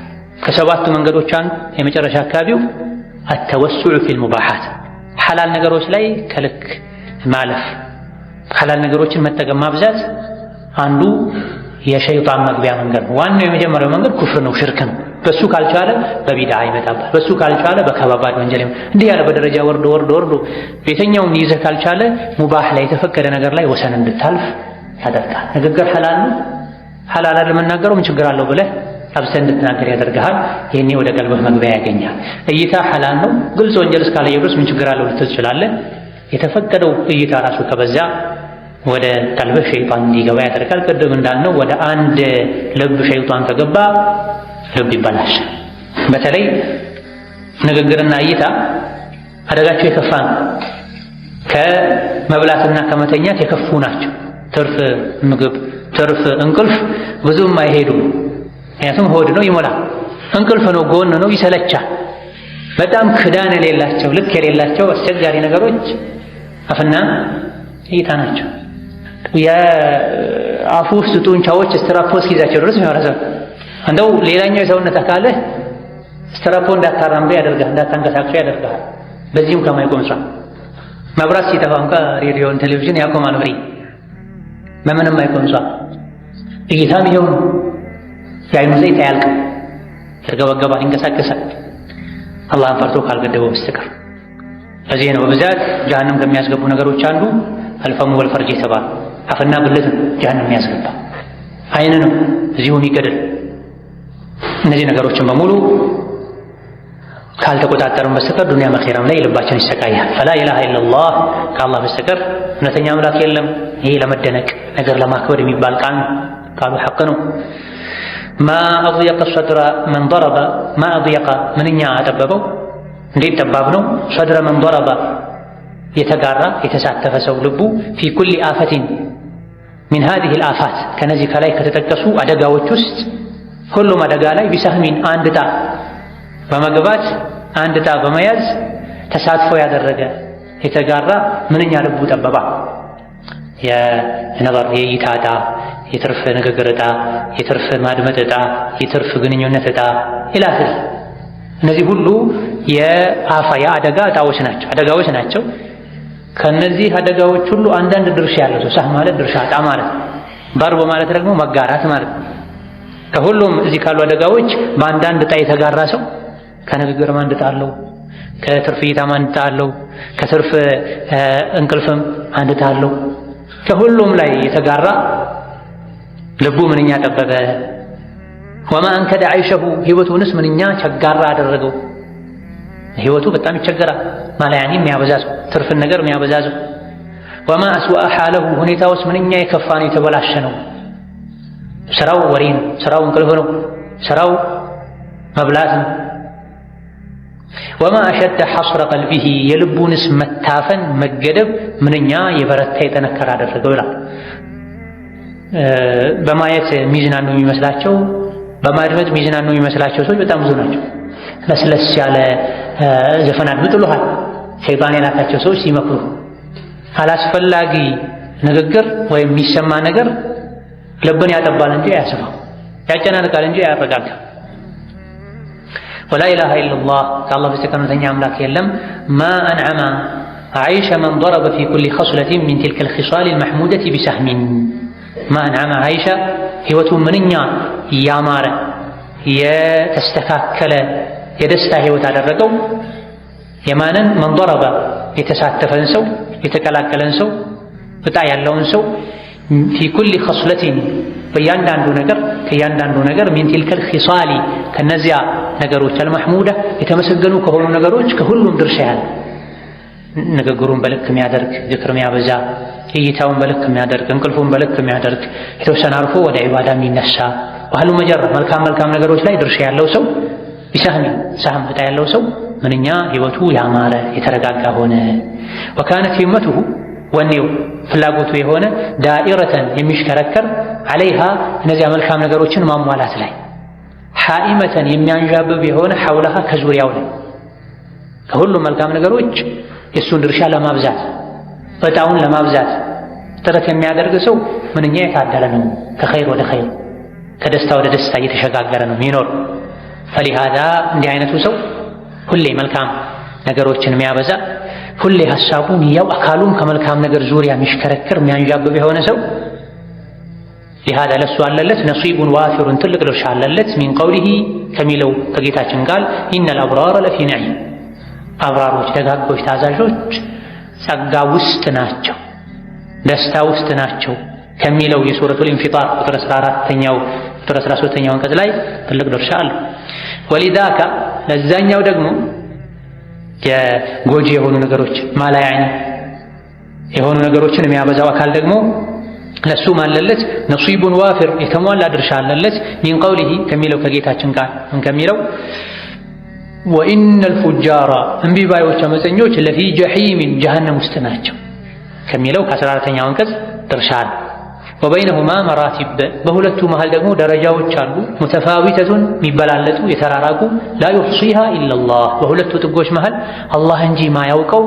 ከሰባቱ መንገዶች አንዱ የመጨረሻ አካባቢው አተወሱዑ ፊል ሙባሃት ሐላል ነገሮች ላይ ከልክ ማለፍ፣ ሐላል ነገሮችን መጠቀም ማብዛት አንዱ የሸይጣን መግቢያ መንገድ ነው። ዋናው የመጀመሪያው መንገድ ኩፍር ነው፣ ሽርክ ነው። በሱ ካልቻለ በቢድዓ ይመጣባል። በሱ ካልቻለ በከባባድ ወንጀል እንዲህ ያለ በደረጃ ወርዶ ቤተኛውን ይዘህ ካልቻለ ሙባህ ላይ የተፈቀደ ነገር ላይ ወሰን እንድታልፍ ያደርጋል። ንግግር ሐላል ነው፣ ሐላል ለመናገሩ ምን ችግር አለው ብለህ አብሰህ እንድትናገር ያደርግሃል። ይሄኔ ወደ ቀልብህ መግቢያ ያገኛል። እይታ ሐላል ነው፣ ግልጽ ወንጀል እስካላየህ ድረስ ምን ችግር አለው ልትል ትችላለህ። የተፈቀደው እይታ ራሱ ከበዛ ወደ ቀልብህ ሸይጣን እንዲገባ ያደርጋል። ቅድም እንዳልነው ወደ አንድ ልብ ሸይጣን ከገባ ልብ ይበላሻል። በተለይ ንግግርና እይታ አደጋቸው የከፋ ነው። ከመብላትና ከመተኛት የከፉ ናቸው። ትርፍ ምግብ፣ ትርፍ እንቅልፍ ብዙም አይሄዱም። ምክንያቱም ሆድ ነው ይሞላል፣ እንቅልፍ ነው ጎን ነው ይሰለቻል። በጣም ክዳን የሌላቸው ልክ የሌላቸው አስቸጋሪ ነገሮች አፍና እይታ ናቸው። የአፉ ውስጥ ጡንቻዎች ስትራፖ እስኪይዛቸው ድረስ የሚያረዘው እንደው ሌላኛው የሰውነት አካልህ ስትራፖ እንዳታራምዱ ያደርጋል፣ እንዳታንቀሳቅሱ ያደርጋል። በዚህም ከማይቆም ስራ መብራት ሲጠፋ እንኳ ሬዲዮን ቴሌቪዥን ያቆማል። ፍሪ በምንም አይቆም ስራ እይታም ይኸው ነው። የዓይኑ ዘይት አያልቅም፣ ይርገበገባል፣ ይንቀሳቀሳል አላህን ፈርቶ ካልገደበው በስተቀር። በዚህ ነው በብዛት ጀሀነም ከሚያስገቡ ነገሮች አንዱ አልፈሙ ወልፈርጅ የተባለ አፍና ብልት ጀሀነም የሚያስገባ አይን ነው፣ እዚሁ የሚገድል። እነዚህ ነገሮችን በሙሉ ካልተቆጣጠርን በስተቀር ዱንያ መኼራም ላይ ልባችን ይሰቃያል። ፈላ ኢላሃ ኢለላህ ከአላህ በስተቀር እውነተኛ አምላክ የለም። ይሄ ለመደነቅ ነገር ለማክበር የሚባል ቃል ነው። ቃሉ ሐቅ ነው። ማ አضየቀ ሰድረ መን ضረበ ማ አضየቀ ምንኛ አጠበበው፣ እንዴት ጠባብ ነው። ሰድረ መን ضረበ የተጋራ የተሳተፈ ሰው ልቡ ፊ ኩሊ አፈቲን ሚን ሃዚሂ አልአፋት ከነዚህ ከላይ ከተጠቀሱ አደጋዎች ውስጥ ሁሉም አደጋ ላይ ቢሰህሚን አንድ ዕጣ በመግባት አንድ ዕጣ በመያዝ ተሳትፎ ያደረገ የተጋራ ምንኛ ልቡ ጠበባ። የነظር የእይታ ዕጣ፣ የትርፍ ንግግር ዕጣ፣ የትርፍ ማድመጥ ዕጣ፣ የትርፍ ግንኙነት ዕጣ ኢላህ እነዚህ ሁሉ የአደጋ ዕጣዎች ናቸው፣ አደጋዎች ናቸው። ከነዚህ አደጋዎች ሁሉ አንዳንድ ድርሻ ያለው ሰው ሳህ ማለት ድርሻ ዕጣ ማለት ነው። ضرب ማለት ደግሞ መጋራት ማለት ነው። ከሁሉም እዚህ ካሉ አደጋዎች በአንዳንድ ዕጣ የተጋራ ሰው ከንግግርም አንድ ዕጣ አለው፣ ከትርፍ እይታም አንድ ዕጣ አለው፣ ከትርፍ እንቅልፍም አንድ ዕጣ አለው። ከሁሉም ላይ የተጋራ ልቡ ምንኛ ጠበበ። ወማ አንከደ አይሸሁ ህይወቱንስ ምንኛ ቸጋራ አደረገው። ህይወቱ በጣም ይቸገራል። ማላያኒ የሚያበዛ ሰው፣ ትርፍን ነገር የሚያበዛ ሰው። ወማ አስወአ ሐለሁ ሁኔታውስ ምንኛ የከፋ ነው፣ የተበላሸ ነው። ስራው ወሬ ነው፣ ስራው እንቅልፍ ነው፣ ስራው መብላት ነው። ወማ አሸደ ሐስረ ቀልቢሂ የልቡንስ መታፈን መገደብ ምንኛ የበረታ የጠነከረ አደረገው ይላል። በማየት ሚዝናኑ የሚመስላቸው በማድመጥ ሚዝናኑ የሚመስላቸው ሰዎች በጣም ብዙ ናቸው። ለስለስ ያለ ዘፈን አድምጡልሃል ሸይጣን የላካቸው ሰዎች ሲመክሩ። አላስፈላጊ ንግግር ወይም የሚሰማ ነገር ልብን ያጠባል እንጂ አያሰፋም፣ ያጨናንቃል እንጂ አያረጋጋም። ወላ ኢላሃ ኢለላህ ከአላህ በስተቀር እውነተኛ አምላክ የለም። ማ አንዐመ አይሸ መን ضረበ ፊ ኩሊ ኸስለቲን ሚን ቲልከ አልኺሳል አልመሕሙደቲ ቢሰህሚን ማ አንዐመ አይሸ ህይወቱ ምንኛ ያማረ የተስተካከለ የደስታ ህይወት አደረገው። የማንን መን ضረበ የተሳተፈን ሰው የተቀላቀለን ሰው ዕጣ ያለውን ሰው ፊ ኩሊ ኸስለቲን በእያንዳንዱ ነገር ከእያንዳንዱ ነገር ሚን ቲልከል ኺሳሊ ከነዚያ ነገሮች አልመሕሙዳ የተመሰገኑ ከሆኑ ነገሮች ከሁሉም ድርሻ ያለ ንግግሩን በልክ የሚያደርግ ዝክር የሚያበዛ እይታውን በልክ የሚያደርግ እንቅልፉን በልክ የሚያደርግ የተወሰነ አርፎ ወደ ዒባዳ የሚነሳ ባህሉ መጀራ መልካም ነገሮች ላይ ድርሻ ያለው ሰው ሳህም ዕጣ ያለው ሰው ምንኛ ህይወቱ ያማረ የተረጋጋ ሆነ። ወካነት ሂመቱሁ ወኔው ፍላጎቱ የሆነ ዳኢረተን የሚሽከረከር ዐለይሃ እነዚያ መልካም ነገሮችን ማሟላት ላይ ሐኢመተን የሚያንዣብብ የሆነ ሐውለሃ ከዙሪያው ላይ ከሁሉም መልካም ነገሮች የእሱን ድርሻ ለማብዛት እጣውን ለማብዛት ጥረት የሚያደርግ ሰው ምንኛ የታደለ ነው። ከኸይር ወደ ኸይር ከደስታ ወደ ደስታ እየተሸጋገረ ነው የሚኖር። ፈሊሃዛ እንዲህ አይነቱ ሰው ሁሌ መልካም ነገሮችን የሚያበዛ ሁሌ ሐሳቡን ያው አካሉን ከመልካም ነገር ዙሪያ የሚሽከረከር የሚያንዣብብ የሆነ ሰው ሊሃዛ ለሱ አለለት ነሲቡን ዋፊሩን ትልቅ ድርሻ አለለት ሚን ቀውሊሂ ከሚለው ከጌታችን ቃል ኢነል አብራረ ለፊ ነዒም አብራሮች ደጋጎች ታዛዦች ጸጋ ውስጥ ናቸው ደስታ ውስጥ ናቸው ከሚለው የሱረቱል ኢንፊጣር ቁጥር 14ኛው ቁጥር 13ኛው አንቀጽ ላይ ትልቅ ድርሻ አለው። ወሊዛካ ለዛኛው ደግሞ የጎጂ የሆኑ ነገሮች ማላያኒ የሆኑ ነገሮችን የሚያበዛው አካል ደግሞ ለሱ ማለለት ነሲቡን ዋፊር የተሟላ ድርሻ አለለት ሚን ቀውሊሂ ከሚለው ከጌታችን ቃል ከሚለው ወኢነል ፉጃራ እምቢ ባዮች አመፀኞች ለፊ ጀሒሚን ጀሃነም ውስጥ ናቸው ከሚለው ከ14ኛው አንቀጽ ድርሻ አለ። ወበይነሁማ መራቲብ በሁለቱ መሃል ደግሞ ደረጃዎች አሉ። ሙተፋዊተቱን የሚበላለጡ የተራራቁ ላ ዩሕሲሃ ኢለላህ በሁለቱ ጥጎች መሃል አላህ እንጂ ማያውቀው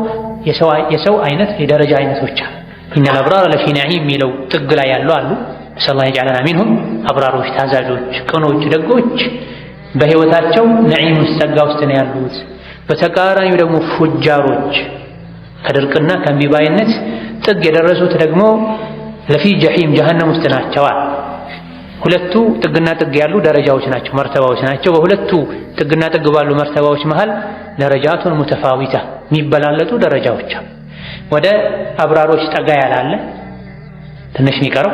የሰው አይነት የደረጃ አይነቶች አሉ። ኢነል አብራረ ለፊ ነዒም የሚለው ጥግ ላይ ያሉ አሉ። ነስአሉላህ የጀዐለና ሚንሁም አብራሮች ታዛዦች ቅኖች ደጎች በህይወታቸው ነዒም ውስጥ ጸጋ ውስጥ ነው ያሉት። በተቃራኒው ደግሞ ፉጃሮች ከድርቅና ከእምቢባይነት ጥግ የደረሱት ደግሞ ለፊ ጀሒም ጀሃነም ውስጥ ናቸዋል። ሁለቱ ጥግና ጥግ ያሉ ደረጃዎች ናቸው፣ መርተባዎች ናቸው። በሁለቱ ጥግና ጥግ ባሉ መርተባዎች መሃል ደረጃቱን ሙተፋዊታ የሚበላለጡ ደረጃዎች ወደ አብራሮች ጠጋ ያላለ ትንሽ የሚቀረው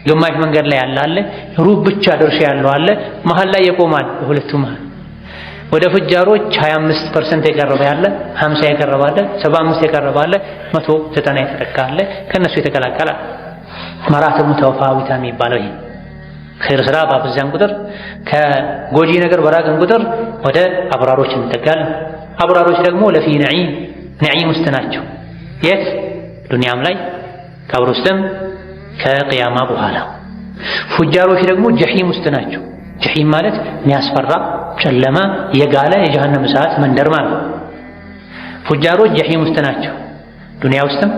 ግማሽ መንገድ ላይ ያለ ሩብ ብቻ ድርሻ ያለው አለ መሃል ላይ የቆማል። በሁለቱ መሃል ወደ ፉጃሮች 25% የቀረበ ያለ 50 የቀረበ አለ 75 የቀረበ አለ 190 የተጠቃ አለ ከነሱ የተቀላቀለ መራተቡ ሙተፋዊታ የሚባለው ይሄ ኸይር ስራ ባበዛን ቁጥር ከጎጂ ነገር በራቅን ቁጥር ወደ አብራሮች እንጠጋለን። አብራሮች ደግሞ ለፊ ነዒም ውስጥ ናቸው። የት ዱንያም ላይ ቀብር ውስጥም ከቅያማ በኋላ። ፉጃሮች ደግሞ ጀሒም ውስጥ ናቸው። ጀሒም ማለት የሚያስፈራ ጨለማ የጋለ የጀሃነም እሳት መንደር ማለት። ፉጃሮች ጀሒም ውስጥ ናቸው። ዱንያ ውስጥም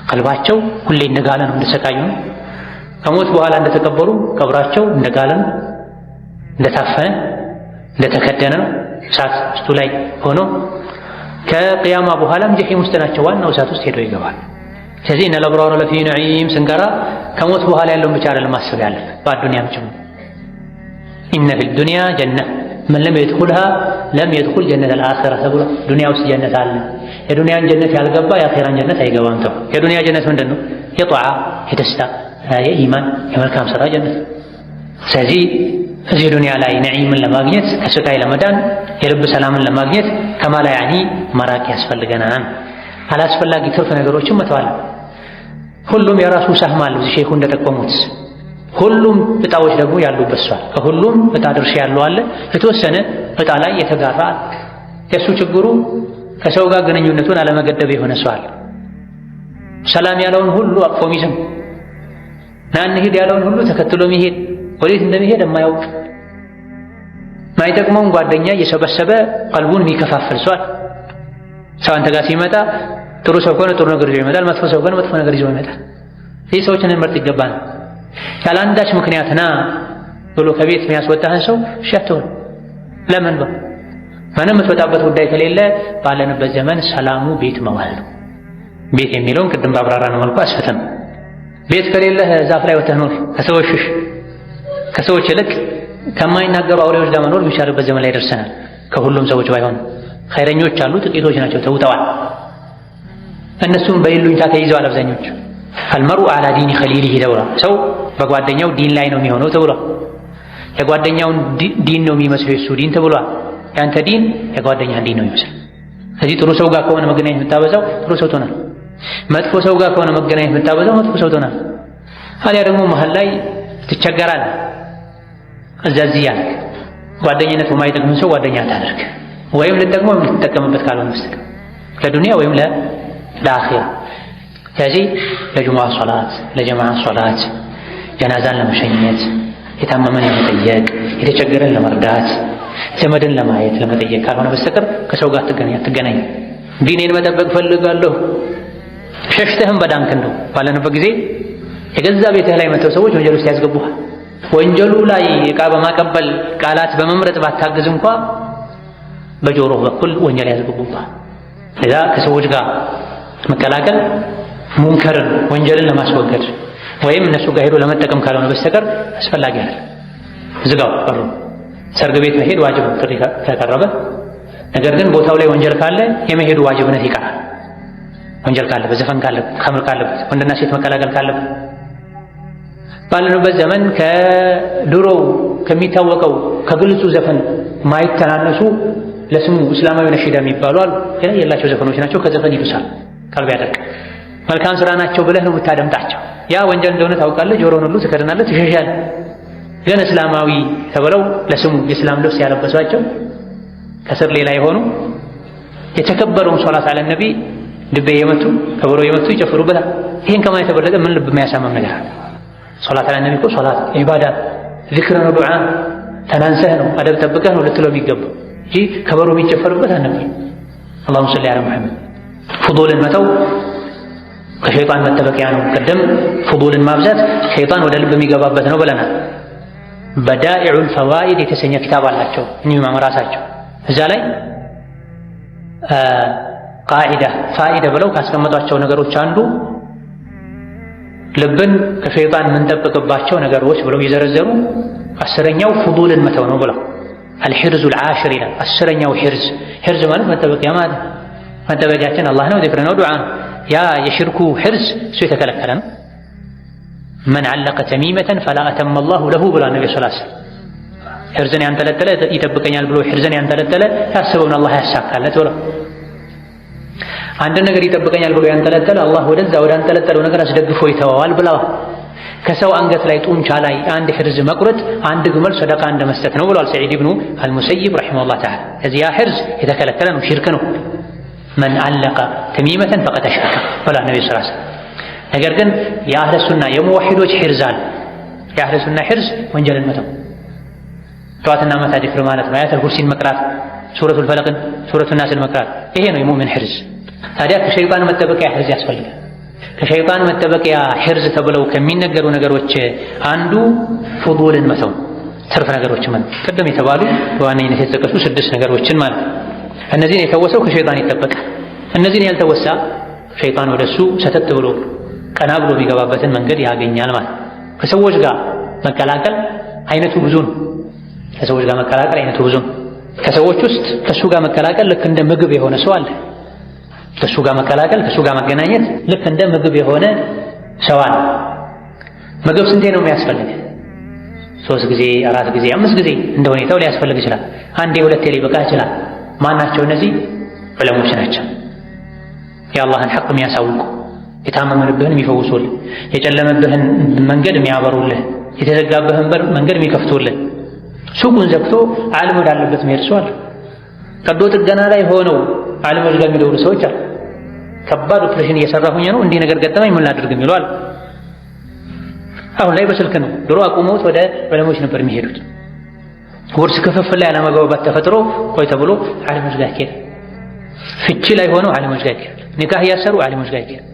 ቀልባቸው ሁሌ እንደጋለ ነው፣ እንደሰቃዩ ነው። ከሞት በኋላ እንደተቀበሩ ቀብራቸው እንደጋለ ነው፣ እንደታፈነ እንደተከደነ ነው። እሳት ውስጡ ላይ ሆኖ ከቅያማ በኋላም ጀሒም ውስጥ ናቸው። ዋናው እሳት ውስጥ ሄደው ይገባል። ስለዚህ ኢነል አብራረ ለፊ ነዒም ስንቀራ ከሞት በኋላ ያለውን ብቻ አይደለም ማሰብ ያለብን በአዱንያም ጭምር። ኢነ ፊ ዱንያ ጀነ መን ለም የድኹልሃ ለም የድኹል ጀነተል አኺራ ተብሎ ዱንያ ውስጥ ጀነት አለ። የዱንያን ጀነት ያልገባ የአኺራን ጀነት አይገባም ተብሎ። የዱንያ ጀነት ምንድን ነው? የጧዓ የደስታ የኢማን የመልካም ሥራ ጀነት። ስለዚህ እዚህ ዱንያ ላይ ነዒምን ለማግኘት ከስቃይ ለመዳን የልብ ሰላምን ለማግኘት ከማላ ያኒ መራቅ ያስፈልገናል። አላስፈላጊ ትርፍ ነገሮችን መተዋል። ሁሉም የራሱ ሰህም አለው። እዚህ ሼኹ እንደጠቆሙት ሁሉም እጣዎች ደግሞ ያሉበት ሰው ከሁሉም እጣ ድርሻ ያለው አለ። የተወሰነ እጣ ላይ የተጋራ የሱ ችግሩ ከሰው ጋር ግንኙነቱን አለመገደብ የሆነ ሰው አለ። ሰላም ያለውን ሁሉ አቅፎ ሚስም ና እንሂድ ያለውን ሁሉ ተከትሎ ሚሄድ ወዴት እንደሚሄድ የማያውቅ ማይጠቅመውን ጓደኛ እየሰበሰበ ቀልቡን የሚከፋፍል ሰው አለ። ሰው አንተ ጋር ሲመጣ ጥሩ ሰው ከሆነ ጥሩ ነገር ይዞ ይመጣል፣ መጥፎ ሰው ከሆነ መጥፎ ነገር ይዞ ይመጣል። ይህ ሰዎችን እንመርጥ ይገባል። ያለ አንዳች ምክንያት ና ብሎ ከቤት የሚያስወጣህን ሰው እሺ አትበል። ለምን ነው? ምንም የምትወጣበት ጉዳይ ከሌለ ባለንበት ዘመን ሰላሙ ቤት መዋል ነው። ቤት የሚለውን ቅድም ባብራራን መልኩ አስፈተን። ቤት ከሌለህ ዛፍ ላይ ወጥተህ ኖር፣ ከሰዎች ሽሽ። ከሰዎች ይልቅ ከማይናገሩ አውሬዎች ጋር መኖር የሚሻልበት ዘመን ላይ ደርሰናል። ከሁሉም ሰዎች ባይሆን ኸይረኞች አሉ፣ ጥቂቶች ናቸው ተውጠዋል። እነሱም በይሉኝታ ተይዘዋል አብዛኞቹ። አልመርኡ ዐላ ዲኒ ኸሊሊሂ ተብሏል። ሰው በጓደኛው ዲን ላይ ነው የሚሆነው ተብሏል። የጓደኛውን ዲን ነው የሚመስለው የሱ ዲን ተብሏል። ያንተ ዲን የጓደኛህን ዲን ነው የሚመስለው። ስለዚህ ጥሩ ሰው ጋር ከሆነ መገናኘት የምታበዛው ጥሩ ሰው ትሆናል። መጥፎ ሰው ጋር ከሆነ መገናኘት የምታበዛው መጥፎ ሰው ትሆናል። አሊያ ደግሞ መሀል ላይ ትቸገራለህ። እዛዚህ ያልክ ጓደኝነት የማይጠቅምን ሰው ጓደኛ አታደርግ። ወይም ልትጠቅመው ወይም ልትጠቀምበት ካልሆነ በስተቀር ለዱንያ ወይም ለአኺራ። ስለዚህ ለጁሙዓ ሶላት፣ ለጀማዓ ሶላት፣ ጀናዛን ለመሸኘት፣ የታመመን ለመጠየቅ፣ የተቸገረን ለመርዳት፣ ዘመድን ለማየት ለመጠየቅ ካልሆነ በስተቀር ከሰው ጋር አትገናኝ። ዲኔን መጠበቅ ፈልጋለሁ ሸሽተህም በዳንክ እንደው ባለንበት ጊዜ የገዛ ቤትህ ላይ መተው ሰዎች ወንጀል ውስጥ ያስገቡሃል። ወንጀሉ ላይ ዕቃ በማቀበል ቃላት በመምረጥ ባታግዝ እንኳ በጆሮህ በኩል ወንጀል ያስገቡሃል። ለዛ ከሰዎች ጋር መቀላቀል ሙንከርን ወንጀልን ለማስወገድ ወይም እነሱ ጋር ሄዶ ለመጠቀም ካልሆነ በስተቀር አስፈላጊ አይደለም። ዝጋው በሩ። ሰርግ ቤት መሄድ ዋጅብ ጥሪ ከቀረበ፣ ነገር ግን ቦታው ላይ ወንጀል ካለ የመሄዱ ዋጅብነት ይቀራል። ወንጀል ካለበት፣ ዘፈን ካለበት፣ ኸምር ካለበት፣ ወንድና ሴት መቀላቀል ካለበት ባለንበት ዘመን ከድሮው ከሚታወቀው ከግልጹ ዘፈን ማይተናነሱ ለስሙ እስላማዊ ነሺዳ የሚባሉ አሉ። የላቸው ዘፈኖች ናቸው። ከዘፈን ይብሳል፣ ቀልብ ያደርቅ። መልካም ስራ ናቸው ብለህ ነው የምታደምጣቸው። ያ ወንጀል እንደሆነ ታውቃለህ። ጆሮን ሁሉ ትከድናለህ፣ ትሸሻለህ። ግን እስላማዊ ተብለው ለስሙ የእስላም ልብስ ያለበሷቸው ከስር ሌላ የሆኑ የተከበረውን ሶላት አለ ነቢ ድቤ የመቱ ከበሮ የመቱ ይጨፍሩበታል። ይህን ከማየት የበለጠ ምን ልብ የሚያሳምም ነገር አለ? ሶላት አለ ነቢ እኮ ሶላት ኢባዳ ዚክር ነው፣ ዱዓ ተናንሰህ ነው አደብ ጠብቀህ ነው ልትለው የሚገባው እንጂ ከበሮ የሚጨፈርበት አልነበር። አላሁመ ሰሊ ዐላ ሙሐመድ። ፉዱልን መተው ከሸይጣን መጠበቂያ ነው። ቀደም ፉዱልን ማብዛት ሸይጣን ወደ ልብ የሚገባበት ነው ብለናል። በዳኢዑል ፈዋኢድ የተሰኘ ኪታብ አላቸው እኚህ ኢማም ራሳቸው። እዛ ላይ ቃዒዳ ፋኢዳ ብለው ካስቀመጧቸው ነገሮች አንዱ ልብን ከሸይጣን የምንጠብቅባቸው ነገሮች ብለው የዘረዘሩ 10ኛው ፉዱልን መተው ነው ብለው አልሒርዙል ዓሽር ይላል። 10ኛው ሒርዝ ማለት መጠበቂያ ማለት መጠበቂያችን አላህ ነው፣ ዚክር ነው፣ ዱዓ ነው። ያ የሽርኩ ሒርዝ እሱ የተከለከለ ነው። መን ዓለቀ ተሚመተን ፈላ አተመ አላሁ ለሁ ብሏል ነቢ ሰለላሁ ዐለይሂ ወሰለም። ሒርዝን ያንጠለጠለ ይጠብቀኛል ብሎ ሒርዝን ያንጠለጠለ ያስበውን አላህ ያሳካለት ብለው አንድ ነገር ይጠብቀኛል ብሎ ያንጠለጠለ አላህ ወደዛ ወደ አንጠለጠለው ነገር አስደግፎ ይተዋዋል ብለዋል። ከሰው አንገት ላይ ጡንቻ ላይ አንድ ሒርዝ መቁረጥ አንድ ግመል ሰደቃ እንደመስጠት ነው ብለዋል ሰዒድ ኢብኑ አልሙሰይብ ረሒመሁላህ ተዓላ። እዚያ ሒርዝ የተከለከለ ነው፣ ሽርክ ነው። መን ዓለቀ ተሚመተን ፈቀድ አሽረከ ብለዋል ነቢ ሰለላሁ ዐለይሂ ወሰለም። ነገር ግን የአህለ ሱና የሙወሒዶች ሒርዝ አለ። የአህለ ሱና ሒርዝ ወንጀልን መተው፣ ጠዋትና ማታ ዚክር ማለት ነው፣ አያተል ኩርሲን መቅራት፣ ሱረቱል ፈለቅን ሱረቱን ናስን መቅራት፣ ይሄ ነው የሙእሚን ሒርዝ። ታዲያ ከሸይጣን መጠበቂያ ሒርዝ ያስፈልጋል። ከሸይጣን መጠበቂያ ሒርዝ ተብለው ከሚነገሩ ነገሮች አንዱ ፉዱልን መተው፣ ትርፍ ነገሮችን መተው። ቅድም የተባሉ በዋነኝነት የተጠቀሱ 6 ነገሮችን ማለት ነው። እነዚህን የተወሰው ከሸይጣን ይጠበቃል። እነዚህን ያልተወሳ ሸይጣን ወደሱ ሰተት ብሎ ቀና ብሎ የሚገባበትን መንገድ ያገኛል ማለት ነው። ከሰዎች ጋር መቀላቀል አይነቱ ብዙ ነው። ከሰዎች ጋር መቀላቀል አይነቱ ብዙ ነው። ከሰዎች ውስጥ ከሱ ጋር መቀላቀል ልክ እንደ ምግብ የሆነ ሰው አለ። ከሱ ጋር መቀላቀል ከሱ ጋር መገናኘት ልክ እንደ ምግብ የሆነ ሰው አለ። ምግብ ስንቴ ነው የሚያስፈልግ? 3 ጊዜ፣ 4 ጊዜ፣ 5 ጊዜ እንደ ሁኔታው ሊያስፈልግ ይችላል። አንዴ 2 ሊበቃ ይችላል። ማን ናቸው እነዚህ? ዑለሞች ናቸው። የአላህን ሐቅ የሚያሳውቁ፣ የታመመንብህን የሚፈውሱልህ፣ የጨለመብህን መንገድ የሚያበሩልህ፣ የተዘጋብህን በር መንገድ የሚከፍቱልህ። ሱቁን ዘግቶ ዓለም ወዳለበት መሄድ ሰው አለ። ቀዶ ጥገና ላይ ሆነው ዓለሞች ጋር የሚደውሉ ሰዎች አሉ። ከባድ ኦፕሬሽን እየሰራሁኝ ነው እንዲህ ነገር ገጠመኝ ምን ላድርግ የሚሉ አሉ። አሁን ላይ በስልክ ነው። ድሮ አቁመውት ወደ ዑለሞች ነበር የሚሄዱት። ውርስ ክፍፍል ላይ አለመግባባት ተፈጥሮ ቆይ ተብሎ ዓለሞች ጋር ይሄዳል። ፍቺ ላይ ሆነው ዓለሞች ጋር ይሄዳል። ኒካህ እያሰሩ ዓለሞች ጋር ይሄዳል።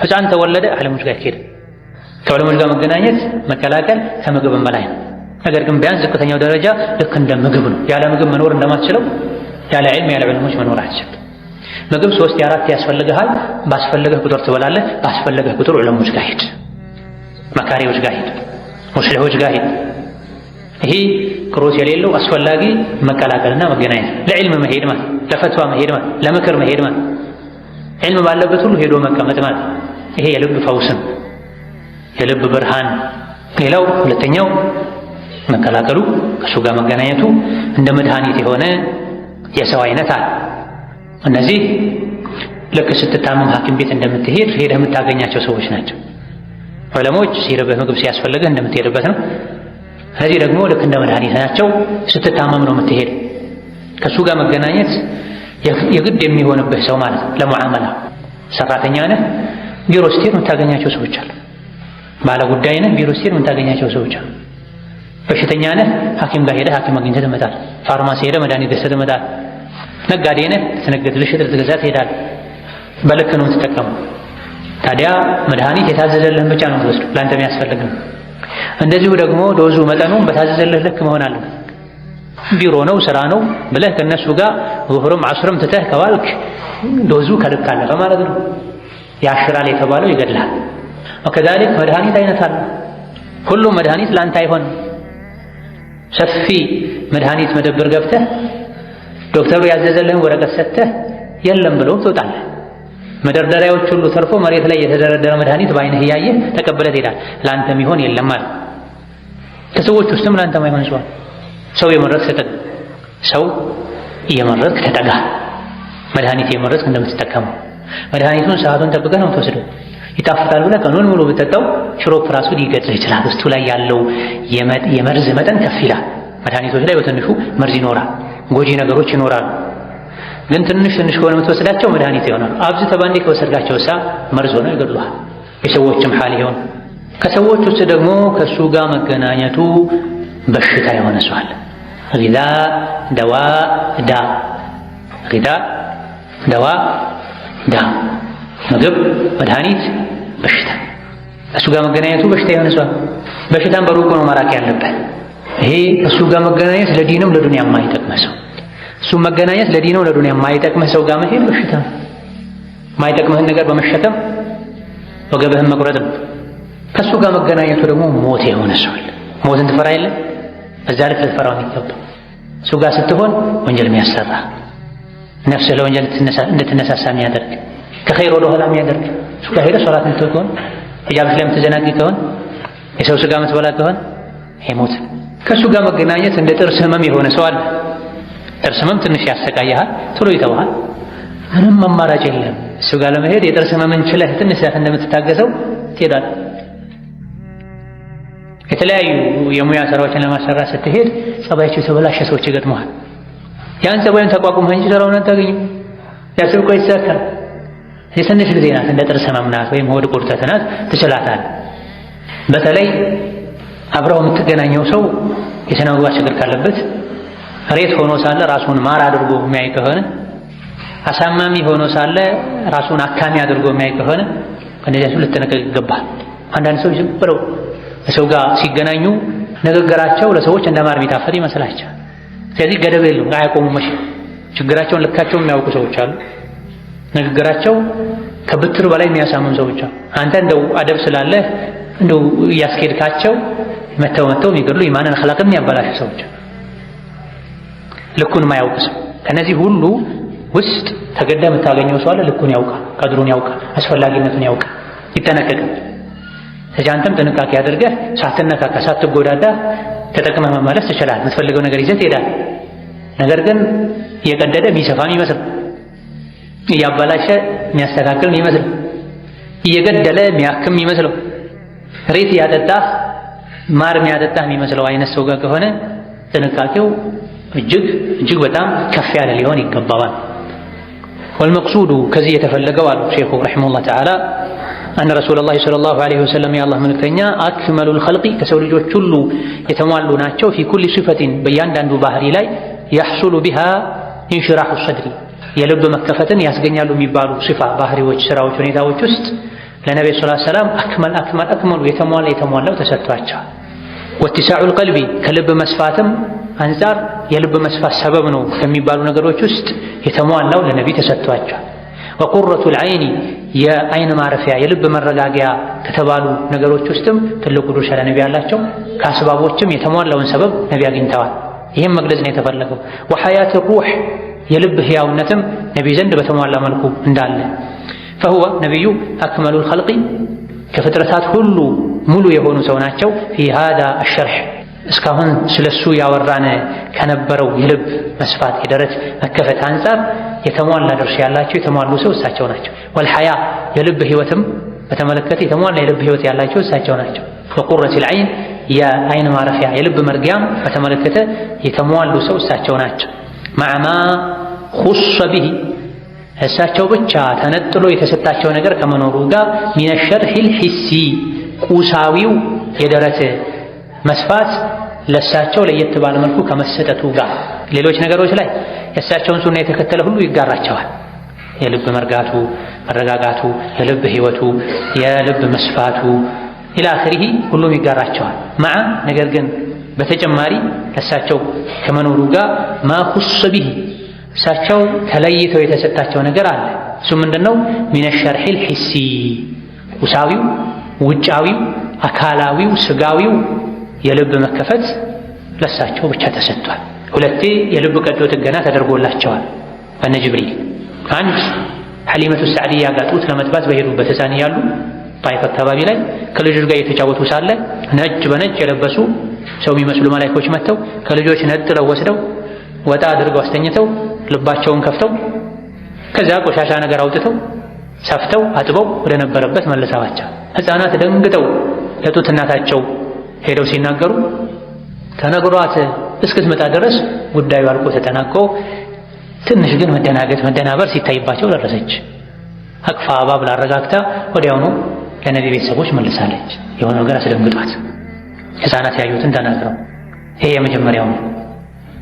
ሕፃን ተወለደ ዓለሞች ጋር ይሄዳል። ከዑለሞች ጋር መገናኘት መቀላቀል ከምግብም በላይ ነው። ነገር ግን ቢያንስ ዝቅተኛው ደረጃ ልክ እንደ ምግብ ነው። ያለ ምግብ መኖር እንደማትችለው ያለ ዒልም ያለ ዑለሞች መኖር አትችልም። ምግብ 3 4 ያስፈልግሃል። ባስፈለገህ ቁጥር ትበላለህ። ባስፈለገህ ቁጥር ዑለሞች ጋር ሂድ፣ መካሪዎች ጋር ሂድ፣ ሙስሊሖች ጋር ሂድ። ይሄ ክሮስ የሌለው አስፈላጊ መቀላቀልና መገናኘት፣ ለዕልም መሄድ ማለት፣ ለፈትዋ መሄድ ማለት፣ ለምክር መሄድ ማለት፣ ዕልም ባለበት ሁሉ ሄዶ መቀመጥ ማለት። ይሄ የልብ ፈውስን የልብ ብርሃን። ሌላው ሁለተኛው መቀላቀሉ ከሱ ጋር መገናኘቱ እንደ መድኃኒት የሆነ የሰው አይነት አለ። እነዚህ ልክ ስትታመም ሐኪም ቤት እንደምትሄድ ሄደህ የምታገኛቸው ሰዎች ናቸው። ዑለሞች ሲርብህ ምግብ ሲያስፈልግህ እንደምትሄድበት ነው። እነዚህ ደግሞ ልክ እንደ መድኃኒት ናቸው። ስትታመም ነው የምትሄድ። ከሱ ጋር መገናኘት የግድ የሚሆንብህ ሰው ማለት ነው። ለሙዓመላ ሰራተኛ ነህ ቢሮ ስትሄድ የምታገኛቸው ሰዎች አሉ። ባለ ጉዳይ ነህ፣ ቢሮ ስትሄድ የምታገኛቸው ሰዎች አሉ። በሽተኛ ነህ፣ ሐኪም ጋር ሄደህ ሐኪም አግኝተህ ትመጣለህ። ፋርማሲ ሄደህ መድኃኒት ገዝተህ ትመጣለህ። ነጋዴ ነህ፣ ልትነግድ ልሽጥ ልትገዛ ትሄዳለህ። በልክ ነው የምትጠቀመው። ታዲያ መድኃኒት የታዘዘልህን ብቻ ነው የምትወስደው፣ ለአንተ የሚያስፈልግ ነው። እንደዚሁ ደግሞ ዶዙ መጠኑ በታዘዘልህ ልክ መሆን አለበት። ቢሮ ነው ስራ ነው ብለህ ከነሱ ጋር ዙህርም ዐስርም ትተህ ከዋልክ ዶዙ ከልክ አለፈ ማለት ነው። ያሽራል የተባለው ይገድላል። ወከዛሊክ መድኃኒት አይነት አለ። ሁሉም መድኃኒት ለአንተ አይሆንም። ሰፊ መድኃኒት መደብር ገብተህ ዶክተሩ ያዘዘልህን ወረቀት ሰጥተህ የለም ብለው ትወጣለህ። መደርደሪያዎች ሁሉ ተርፎ መሬት ላይ የተደረደረ መድኃኒት በዓይንህ እያየህ ተቀብለህ ትሄዳለህ። ለአንተ የሚሆን የለም ማለት። ከሰዎች ውስጥም ለአንተ ማይሆን ሰው ሰው የመረጥክ ተጠጋ። ሰው እየመረጥክ ተጠጋ። መድኃኒት የመረጥክ እንደምትጠቀመው መድኃኒቱን ሰዓቱን ጠብቀህ ነው የምትወስደው። ይጣፍጣል ብለህ ቀኑን ሙሉ ብትጠጣው ሽሮፕ ራሱ ሊገድልህ ይችላል። ውስጡ ላይ ያለው የመርዝ መጠን ከፍ ይላል። መድኃኒቶች ላይ በትንሹ መርዝ ይኖራል፣ ጎጂ ነገሮች ይኖራሉ። ግን ትንሽ ትንሽ ከሆነ የምትወስዳቸው መድኃኒት ይሆናሉ። አብዝተህ ባንዴ ከወሰድካቸው መርዝ ሆነው ይገድሉሃል። የሰዎችም ሐል ይሆን። ከሰዎች ውስጥ ደግሞ ከእሱ ጋር መገናኘቱ በሽታ የሆነ ሰው አለ። ጊዛ ደዋ ዳ ጊዛ ደዋ ዳ ምግብ መድኃኒት በሽታ። እሱ ጋር መገናኘቱ በሽታ የሆነ ሰው በሽታን በሩቁ ነው መራቅ ያለበት። ይሄ እሱ ጋር መገናኘት ለዲንም ለዱንያ የማይጠቅመህ ሰው፣ እሱ መገናኘት ለዲንም ለዱንያ የማይጠቅመህ ሰው ጋር መሄድ በሽታ ነው። የማይጠቅምህን ነገር በመሸከም ወገብህን መቁረጥም። ከእሱ ጋር መገናኘቱ ደግሞ ሞት የሆነ ሰው አለ። ሞትን ትፈራ የለ በዛ ልክ ልትፈራው የሚገባው። እሱ ጋር ስትሆን ወንጀል የሚያሰራ ነፍስህ ለወንጀል እንድትነሳሳ የሚያደርግ ከኸይር ወደ ኋላ የሚያደርግ እሱ ጋር ሄደህ ሶላት የምትተው ከሆነ ሂጃብሽ ላይ የምትዘናጊ ከሆነ የሰው ስጋ የምትበላ ከሆነ ይሄ ሞት። ከእሱ ጋር መገናኘት እንደ ጥርስ ህመም የሆነ ሰው አለ። ጥርስ ህመም ትንሽ ያሰቃይሃል፣ ቶሎ ይተውሃል። ምንም አማራጭ የለም። እሱ ጋር ለመሄድ የጥርስ ህመምን ችለህ ትንሽ ሰዓት እንደምትታገሰው ትሄዳለህ። የተለያዩ የሙያ ስራዎችን ለማሰራት ስትሄድ ጸባያቸው የተበላሸ ሰዎች ይገጥመዋል። ያን ጸባዩን ተቋቁመህ እንጂ ስራውን አታገኝም። ያስብቆ ይሳካል። የትንሽ ጊዜ ናት፣ እንደ ጥርስ ህመም ናት ወይም ሆድ ቁርጠት ናት፣ ትችላታለህ። በተለይ አብረው የምትገናኘው ሰው የስነ ምግባር ችግር ካለበት፣ ሬት ሆኖ ሳለ ራሱን ማር አድርጎ የሚያይ ከሆነ፣ አሳማሚ ሆኖ ሳለ ራሱን አካሚ አድርጎ የሚያይ ከሆነ ከእነዚህ ልትጠነቀቅ ይገባል። አንዳንድ ሰዎች ዝም ብለው ከሰው ጋር ሲገናኙ ንግግራቸው ለሰዎች እንደ ማር የሚጣፍጥ ይመስላቸዋል። ስለዚህ ገደብ የለውም፣ አያቆሙም። ችግራቸውን ልካቸውን የሚያውቁ ሰዎች አሉ። ንግግራቸው ከብትር በላይ የሚያሳምም ሰዎች አሉ። አንተ እንደው አደብ ስላለህ እንደው እያስኬድካቸው መተው የሚገድሉ ኢማንን አኽላቅን የሚያበላሹ ሰዎች አሉ። ልኩን የማያውቅ ሰው ከነዚህ ሁሉ ውስጥ ተገዳ የምታገኘው ሰው አለ። ልኩን ያውቃል፣ ቀድሩን ያውቃል፣ አስፈላጊነቱን ያውቃል፣ ይጠነቀቃል። ተጃንተም ጥንቃቄ አድርገህ ሳትነካካ ሳትጎዳዳ ተጠቅመህ መመለስ ትችላለህ። የምትፈልገው ነገር ይዘህ ትሄዳለህ። ነገር ግን እየቀደደ የሚሰፋ የሚመስል፣ እያበላሸ የሚያስተካክል የሚመስል፣ እየገደለ የሚያክም የሚመስለው፣ ሬት እያጠጣህ ማር የሚያጠጣህ የሚመስለው አይነት ሰው ጋር ከሆነ ጥንቃቄው እጅግ በጣም ከፍ ያለ ሊሆን ይገባዋል። ወልመቅሱዱ ከዚህ የተፈለገው አሉ ሼኹ ረሒመሁላህ ተዓላ አነ ረሱለላህ ሰለላሁ ዐለይሂ ወሰለም የአላህ መልእክተኛ አክመሉል ኸልቂ ከሰው ልጆች ሁሉ የተሟሉ ናቸው። ፊ ኩሊ ሲፈቲን በእያንዳንዱ ባህሪ ላይ ያሕሱሉ ቢሃ ኢንሽራሑ ሰድሪ የልብ መከፈትን ያስገኛሉ የሚባሉ ሲፋ ባህሪዎች፣ ስራዎች፣ ሁኔታዎች ውስጥ ለነቢዩ ሰለላሁ ዐለይሂ ወሰለም አክመሉ የተሟላው ተሰጥቷቸዋል። ወትሳዑል ቀልቢ ከልብ መስፋትም አንጻር የልብ መስፋት ሰበብ ነው ከሚባሉ ነገሮች ውስጥ የተሟላው ለነቢይ ተሰጥቷቸዋል። ወቁረቱል ዐይኒ የአይን ማረፊያ የልብ መረጋጊያ ከተባሉ ነገሮች ውስጥም ትልቁ ድርሻ ለነቢይ አላቸው። ከአስባቦችም የተሟላውን ሰበብ ነቢይ አግኝተዋል። ይህም መግለጽ ነው የተፈለገው። ወሐያት ሩህ የልብ ህያውነትም ነቢይ ዘንድ በተሟላ መልኩ እንዳለ ፈሁወ ነቢዩ አክመሉል ኸልቂ ከፍጥረታት ሁሉ ሙሉ የሆኑ ሰው ናቸው። ፊ ሃዛ አሸርሕ እስካሁን ስለሱ ያወራን ከነበረው የልብ መስፋት የደረት መከፈት አንጻር የተሟላ ድርሻ ያላቸው የተሟሉ ሰው እሳቸው ናቸው። ወልሐያ የልብ ህይወትም በተመለከተ የተሟላ የልብ ህይወት ያላቸው እሳቸው ናቸው። ወቁረቱል ዐይን የአይን ማረፊያ የልብ መርጊያም በተመለከተ የተሟሉ ሰው እሳቸው ናቸው። ማዕማ ኹሰ ቢሂ እሳቸው ብቻ ተነጥሎ የተሰጣቸው ነገር ከመኖሩ ጋር ሚነ ሸርሒል ሒሲ ቁሳዊው የደረት መስፋት ለእሳቸው ለየት ባለ መልኩ ከመሰጠቱ ጋር ሌሎች ነገሮች ላይ የእሳቸውን ሱና የተከተለ ሁሉ ይጋራቸዋል። የልብ መርጋቱ፣ መረጋጋቱ፣ የልብ ህይወቱ፣ የልብ መስፋቱ ኢላ አኺሪሂ ሁሉም ይጋራቸዋል። ነገር ግን በተጨማሪ ለእሳቸው ከመኖሩ ጋር ማኹስ ቢሂ እሳቸው ተለይተው የተሰጣቸው ነገር አለ። እሱ ምንድነው? ሚነ ሸርሒል ሒሲ ቁሳዊው፣ ውጫዊው፣ አካላዊው፣ ስጋዊው የልብ መከፈት ለእሳቸው ብቻ ተሰጥቷል። ሁለቴ የልብ ቀዶ ጥገና ተደርጎላቸዋል በነ ጅብሪል። አንድ ሐሊመቱ ሰዕዲያ ጋር ጡት ለመጥባት በሄዱበት ሕፃን እያሉ ጣይፍ አካባቢ ላይ ከልጆች ጋር እየተጫወቱ ሳለ ነጭ በነጭ የለበሱ ሰው የሚመስሉ መላእክቶች መጥተው ከልጆች ነጥለው ወስደው ወጣ አድርገው አስተኝተው ልባቸውን ከፍተው ከዛ ቆሻሻ ነገር አውጥተው ሰፍተው አጥበው ወደ ነበረበት መለሳዋቸው። ሕፃናት ደንግጠው ለጡት እናታቸው ሄደው ሲናገሩ ተነግሯት እስክትመጣ ድረስ ጉዳዩ አልቆ ተጠናቆ ትንሽ ግን መደናበር ሲታይባቸው ደረሰች። አቅፋ አባብላ አረጋግታ ወዲያውኑ ለነቢ ቤተሰቦች መልሳለች። የሆነ ነገር አስደንግጧት ሕፃናት ያዩትን ተናግረው ይሄ የመጀመሪያው ነው።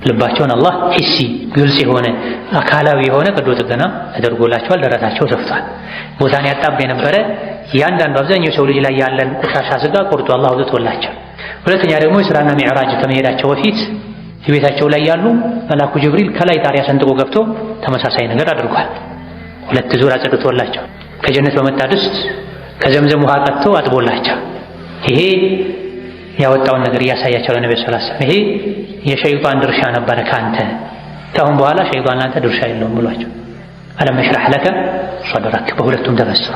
ልባቸውን አላህ ሂሲ ግልጽ የሆነ አካላዊ የሆነ ቀዶ ጥገና ተደርጎላቸዋል። ደረታቸው ሰፍቷል። ቦታን ያጣባ የነበረ ያንዳንዱ አብዛኛው ሰው ልጅ ላይ ያለን ቆሻሻ ስጋ ቆርጦ አላህ አውጥቶላቸው። ሁለተኛ ደግሞ ኢስራና ሚዕራጅ ከመሄዳቸው በፊት ቤታቸው ላይ ያሉ መላኩ ጅብሪል ከላይ ጣሪያ ሰንጥቆ ገብቶ ተመሳሳይ ነገር አድርጓል። ሁለት ዙር አጽድቶላቸው ከጀነት በመጣ ድስት ከዘምዘም ውሃ ቀጥቶ አጥቦላቸው ይሄ ያወጣውን ነገር እያሳያቸው ለነብዩ ሰለላሁ ዐለይሂ ወሰለም ይሄ የሸይጣን ድርሻ ነበረ ካንተ ካሁን በኋላ ሸይጣን ላንተ ድርሻ የለውም ብሏቸው። አለም ነሽረህ ለከ ሶድረክ በሁለቱም ተፈስሯ።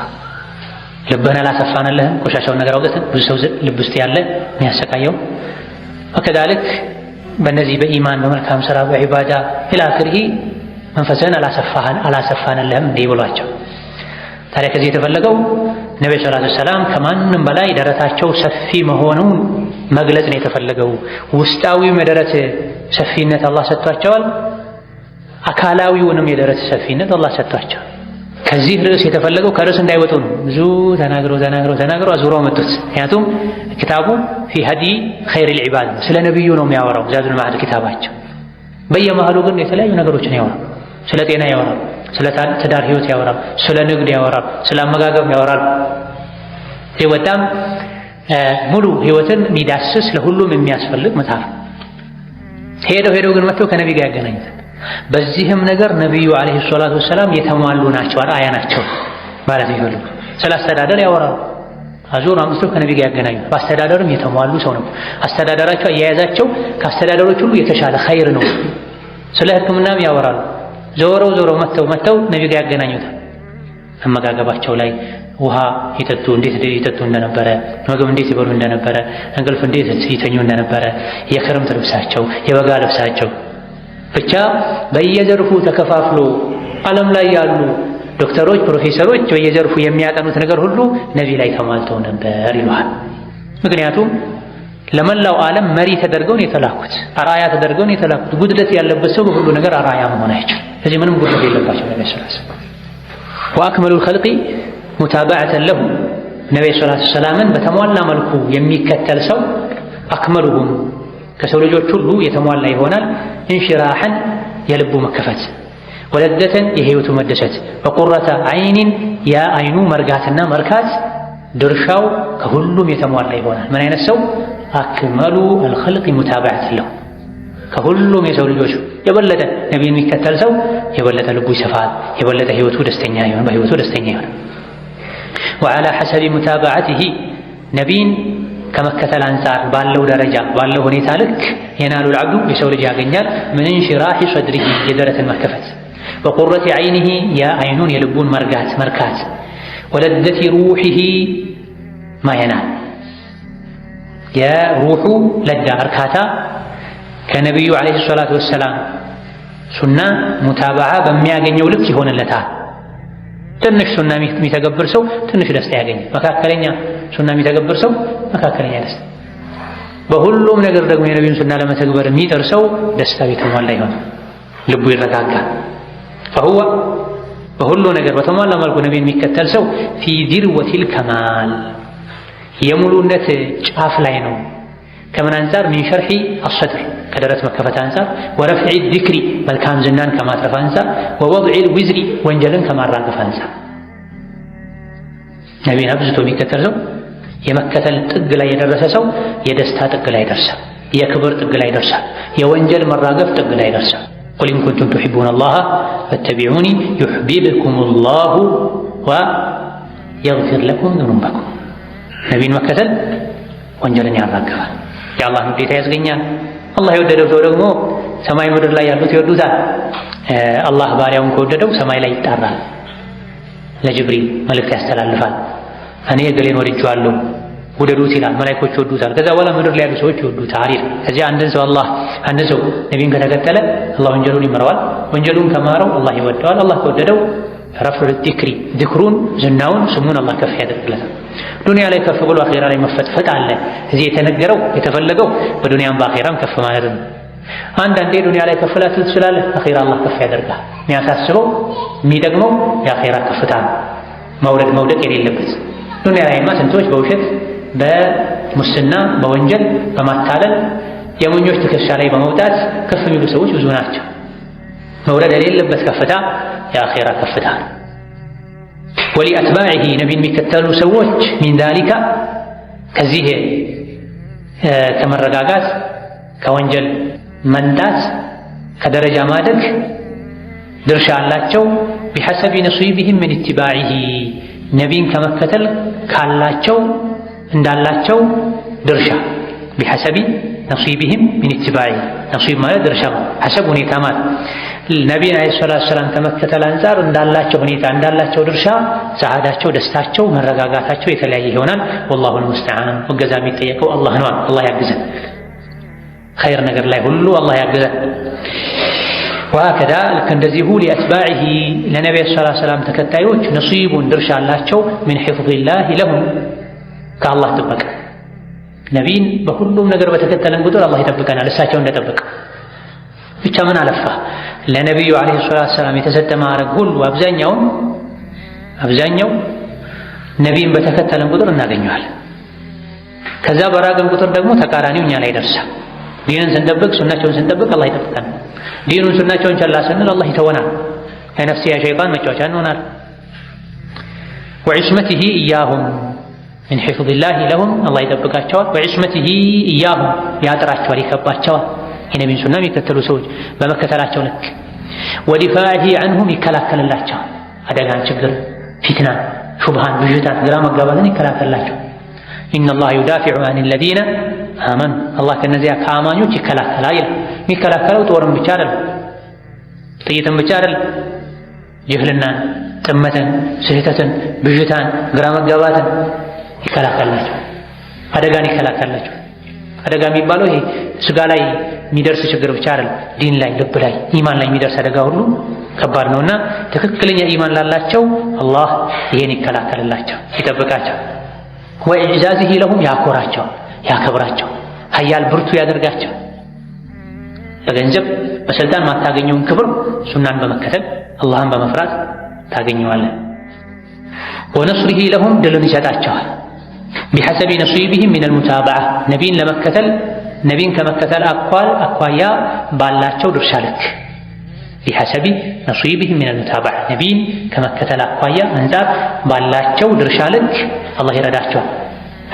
ልብህን አላሰፋንልህም? ቆሻሻውን ነገር አውጥተን ብዙ ሰው ልብ ውስጥ ያለ የሚያሰቃየው ወከዛልክ በእነዚህ በኢማን በመልካም ስራ በዒባዳ ኢላ አኺሪሂ መንፈስህን አላሰፋንልህም እንዲህ ብሏቸው። ታዲያ ከዚህ የተፈለገው ነብዩ ሰለላሁ ዐለይሂ ወሰለም ከማንም በላይ ደረታቸው ሰፊ መሆኑን መግለጽ ነው የተፈለገው። ውስጣዊው የደረት ሰፊነት አላህ ሰጥቷቸዋል። አካላዊውንም የደረት ሰፊነት አላህ ሰጥቷቸዋል። ከዚህ ርዕስ የተፈለገው ከርዕስ እንዳይወጡ ነው። ብዙ ተናግረው አዙረው መጡት። ምክንያቱም ኪታቡ ፊ ሀዲ ኸይሪል ዒባድ ስለ ነብዩ ነው የሚያወራው ዛዱል መዓድ ኪታባቸው። በየመሃሉ ግን የተለያዩ ነገሮችን ያወራል። ስለ ጤና ያወራል፣ ስለ ትዳር ህይወት ያወራል፣ ስለ ንግድ ያወራል፣ ስለ አመጋገብ ያወራል። ይህ በጣም ሙሉ ህይወትን የሚዳስስ ለሁሉም የሚያስፈልግ መጽሐፍ። ሄደው ግን መጥተው ከነቢ ጋር ያገናኙታል። በዚህም ነገር ነቢዩ ዓለይሂ ሰላቱ ወሰላም የተሟሉ ናቸው፣ አርአያ ናቸው ማለት ይፈልጉ። ስለ አስተዳደር ያወራሉ። አዙር አምጥተው ከነቢ ጋር ያገናኙ። በአስተዳደርም የተሟሉ ሰው ነው። አስተዳደራቸው አያያዛቸው ከአስተዳደሮች ሁሉ የተሻለ ኸይር ነው። ስለ ሕክምናም ያወራሉ። ዞረው መጥተው ነቢ ጋር ያገናኙታል። አመጋገባቸው ላይ ውሃ ይጠጡ እንዴት ይጠጡ እንደነበረ፣ ምግብ እንዴት ይበሉ እንደነበረ፣ እንቅልፍ እንዴት ይተኙ እንደነበረ፣ የክረምት ልብሳቸው፣ የበጋ ልብሳቸው ብቻ በየዘርፉ ተከፋፍሎ ዓለም ላይ ያሉ ዶክተሮች፣ ፕሮፌሰሮች በየዘርፉ የሚያጠኑት ነገር ሁሉ ነቢ ላይ ተሟልተው ነበር ይሏል። ምክንያቱም ለመላው ዓለም መሪ ተደርገው ነው የተላኩት፣ አርአያ ተደርገው ነው የተላኩት። ጉድለት ያለበት ሰው በሁሉ ነገር አርአያ መሆን አይችልም። ስለዚህ ምንም ጉድለት የለባቸው ነብዩ ሰለላሁ ዐለይሂ ወሰለም። ወአክመሉል ኸልቂ ሙታበዐተን ለሁ ነብዩ ሰለላሁ ዐለይሂ ወሰለምን በተሟላ መልኩ የሚከተል ሰው አክመሉሁም ከሰው ልጆች ሁሉ የተሟላ ይሆናል። እንሽራሐን የልቡ መከፈት፣ ወለደተን የህይወቱ መደሰት፣ ወቁረተ ዐይኒን የአይኑ መርጋትና መርካት ድርሻው ከሁሉም የተሟላ ይሆናል። ምን አይነት ሰው? አክመሉ አልኸልቂ ሙታበዐተን ለሁ ከሁሉም የሰው ልጆች የበለጠ ነቢይን የሚከተል ሰው የበለጠ ልቡ ይሰፋል፣ የበለጠ በህይወቱ ደስተኛ ይሆናል። ወዐላ ሐሰቢ ሙታበዐቲሂ ነቢይን ከመከተል አንጻር ባለው ደረጃ ባለው ሁኔታ ልክ የናሉ ልዓብዱ የሰው ልጅ ያገኛል። ምን እንሽራሒ ሰድሪሂ የደረትን መከፈት፣ ወቁረቲ ዐይኒሂ የአይኑን የልቡን መርካት፣ ወለደቲ ሩሒሂ ማየናል የሩሑ ለዳ እርካታ ከነቢዩ ዓለይሂ ሰላቱ ወሰላም ሱና ሙታበዓ በሚያገኘው ልክ ይሆንለታል። ትንሽ ሱና የሚተገብር ሰው ትንሽ ደስታ ያገኛል። መካከለኛ ሱና የሚተገብር ሰው መካከለኛ ደስታ። በሁሉም ነገር ደግሞ የነቢዩን ሱና ለመተግበር የሚጥር ሰው ደስታ የተሟላ ይሆናል፣ ልቡ ይረጋጋል። ፈሁወ በሁሉ ነገር በተሟላ መልኩ ነቢይን የሚከተል ሰው ፊ ዚርወቲል ከማል የሙሉነት ጫፍ ላይ ነው። ከምን አንፃር? ሚን ሸርሒ አሰድር ከደረት መከፈት አንፃር፣ ወረፍዒ ዚክሪ መልካም ዝናን ከማትረፍ አንፃር፣ ወወድዒል ዊዝሪ ወንጀልን ከማራገፍ አንፃር። ነቢይን አብዝቶ የሚከተል ሰው የመከተል ጥግ ላይ የደረሰ ሰው የደስታ ጥግ ላይ ይደርሳል፣ የክብር ጥግ ላይ ይደርሳል፣ የወንጀል መራገፍ ጥግ ላይ ይደርሳል። ቁል ኢን ኩንቱም ቱሒቡነ አላህ ፈተቢዑኒ ዩሕቢብኩም አላሁ ወየግፊር ለኩም ዙኑበኩም። ነቢይን መከተል ወንጀልን ያራግፋል፣ የአላህን ውዴታ ያስገኛል። አላህ የወደደው ሰው ደግሞ ሰማይ ምድር ላይ ያሉት ይወዱታል። አላህ ባሪያውን ከወደደው ሰማይ ላይ ይጣራል፣ ለጅብሪል መልእክት ያስተላልፋል። እኔ እገሌን ወድጄዋለሁ ውደዱት ይላል፣ መላእክቶች ይወዱታል። ከዛ በኋላ ምድር ላይ ያሉ ሰዎች ይወዱታል ይላል። ከዚያ አንድን ሰው ነቢይን ከተከተለ አላህ ወንጀሉን ይምረዋል፣ ወንጀሉን ከማረው አላህ ይወደዋል። አላህ ከወደደው ረፍዑ ዚክሪ ዝክሩን ዝናውን ስሙን አላህ ከፍ ያደርግለታል። ዱንያ ላይ ከፍ ብሎ አኼራ ላይ መፈጥፈጥ አለ። እዚህ የተነገረው የተፈለገው በዱንያም በአኼራም ከፍ ማለት ነው። አንዳንዴ ዱንያ ላይ ከፍ ላትል ትችላለህ፣ አኼራ አላህ ከፍ ያደርጋል። የሚያሳስበው የሚጠቅመው የአኼራ ከፍታ ነው፣ መውደቅ የሌለበት። ዱንያ ላይማ ስንቶች በውሸት በሙስና በወንጀል በማታለል የሞኞች ትከሻ ላይ በመውጣት ከፍ የሚሉ ሰዎች ብዙ ናቸው። መውረድ የሌለበት ከፍታ የአኼራ ከፍታ ነው። ወሊአትባዒሂ ነቢይን የሚከተሉ ሰዎች ሚን ዛሊካ ከዚህ ከመረጋጋት ከወንጀል መንዳት ከደረጃ ማደግ ድርሻ አላቸው። ቢሐሰቢ ነሲቢሂም ምን ኢትባዒሂ ነቢይን ከመከተል ካላቸው እንዳላቸው ድርሻ ቢሐሰቢ ነሲቢሂም ምን ኢትባዒሂ ነሲብ ማለት ድርሻ ሐሰብ ሁኔታ ማለት ነቢይን ዓለይሂ ሰላቱ ወሰላም ከመከተል አንፃር እንዳላቸው ሁኔታ እንዳላቸው ድርሻ ሰዓዳቸው፣ ደስታቸው፣ መረጋጋታቸው የተለያየ ይሆናል። ወላሁል ሙስተዓን እገዛ የሚጠየቀው አላህ ነው። አላህ ያግዘን፣ ኸይር ነገር ላይ ሁሉ አላህ ያግዘን። ወሀከዛ ልክ እንደዚሁ ሊአትባዒሂ ለነቢዩ ሰለላሁ ዐለይሂ ወሰለም ተከታዮች ነሲቡን ድርሻ አላቸው ሚን ሒፍዚላሂ ለሁም ከአላህ ጥበቃ። ነቢይን በሁሉም ነገር በተከተለን ቁጥር አላህ ይጠብቀናል፣ እሳቸው እንደጠበቀ ብቻ። ምን አለፋ ለነቢዩ ዓለይሂ ሰላቱ ወሰላም የተሰጠ ማዕረግ ሁሉ አብዛኛው ነቢይን በተከተለን ቁጥር እናገኘዋለን። ከዛ በራቅን ቁጥር ደግሞ ተቃራኒው እኛ ላይ ይደርሳል። ዲንን ስንጠብቅ ሱናቸውን ስንጠብቅ አላህ ይጠብቀናል። ዲኑን ሱናቸውን ቸላ ስንል አላህ ይተወናል። ለነፍሲ የሸይጣን መጫወቻ እንሆናል። ወዒስመቲሂ ኢያሁም ሚን ሒፍዚላሂ ለሁም አላህ ይጠብቃቸዋል። ወዒስመቲሂ ኢያሁም ያጥራቸዋል፣ ይከባቸዋል። የነቢይን ሱና የሚከተሉ ሰዎች በመከተላቸው ልክ ወዲፋዒሂ ዐንሁም ይከላከልላቸዋል። አደጋን፣ ችግር፣ ፊትናን፣ ሹብሃን፣ ብዥታን፣ ግራ መጋባትን ይከላከልላቸዋል። ኢነላህ ዩዳፊዑ ዐኒለዚነ አመኑ አላህ ከነዚያ ከአማኞች ይከላከላል ይላል። የሚከላከለው ጦርን ብቻ አይደለም፣ ጥይትን ብቻ አይደለም፣ ጅህልናን፣ ጥመትን፣ ስህተትን፣ ብዥታን፣ ግራ መጋባትን ይከላከልላቸዋል። አደጋን ይከላከልላቸዋል። አደጋ የሚባለው ይሄ ስጋ ላይ የሚደርስ ችግር ብቻ አይደለም፣ ዲን ላይ፣ ልብ ላይ፣ ኢማን ላይ የሚደርስ አደጋ ሁሉ ከባድ ነውና ትክክለኛ ኢማን ላላቸው አላህ ይሄን ይከላከልላቸው፣ ይጠብቃቸው። ወኢዕዛዚሂ ለሁም ያኮራቸው፣ ያከብራቸው፣ ሀያል ብርቱ ያደርጋቸው። በገንዘብ በስልጣን ማታገኘውን ክብር ሱናን በመከተል አላህን በመፍራት ታገኘዋለን። ወነስሪሂ ለሁም ድልን ይሰጣቸዋል። ቢሐሰቢ ነሲቢሂም ሚነል ሙታበዓ ነቢይን ከመከተል አኳያ ባላቸው ድርሻ ልክ ቢሐሰቢ ነሲቢሂም ሚነል ሙታበዓ ነቢይን ከመከተል አኳያ አንፃር ባላቸው ድርሻ ልክ አላህ ይረዳቸዋል።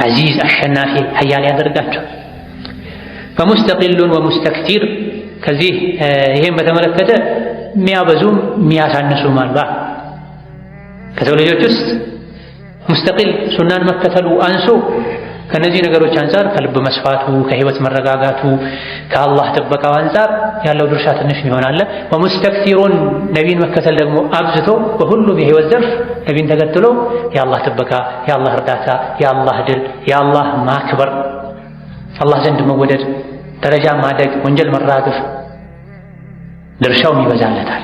ዐዚዝ አሸናፊ ሀያል ያደርጋቸው። ፈሙስተቂሉን ወሙስተክቲር ከዚህ ይሄን በተመለከተ የሚያበዙም የሚያሳንሱም አሉ። ከሰው ልጆች ውስጥ ሙስተቂል ሱናን መከተሉ አንሶ ከነዚህ ነገሮች አንፃር ከልብ መስፋቱ፣ ከህይወት መረጋጋቱ፣ ከአላህ ጥበቃው አንፃር ያለው ድርሻ ትንሽ ይሆናል። ወሙስተክቲሩን ነቢይን መከተል ደግሞ አብዝቶ በሁሉም የህይወት ዘርፍ ነቢይን ተከትሎ የአላህ ጥበቃ፣ የአላህ እርዳታ፣ የአላህ ድል፣ የአላህ ማክበር፣ አላህ ዘንድ መወደድ፣ ደረጃ ማደግ፣ ወንጀል መራገፍ ድርሻውም ይበዛለታል።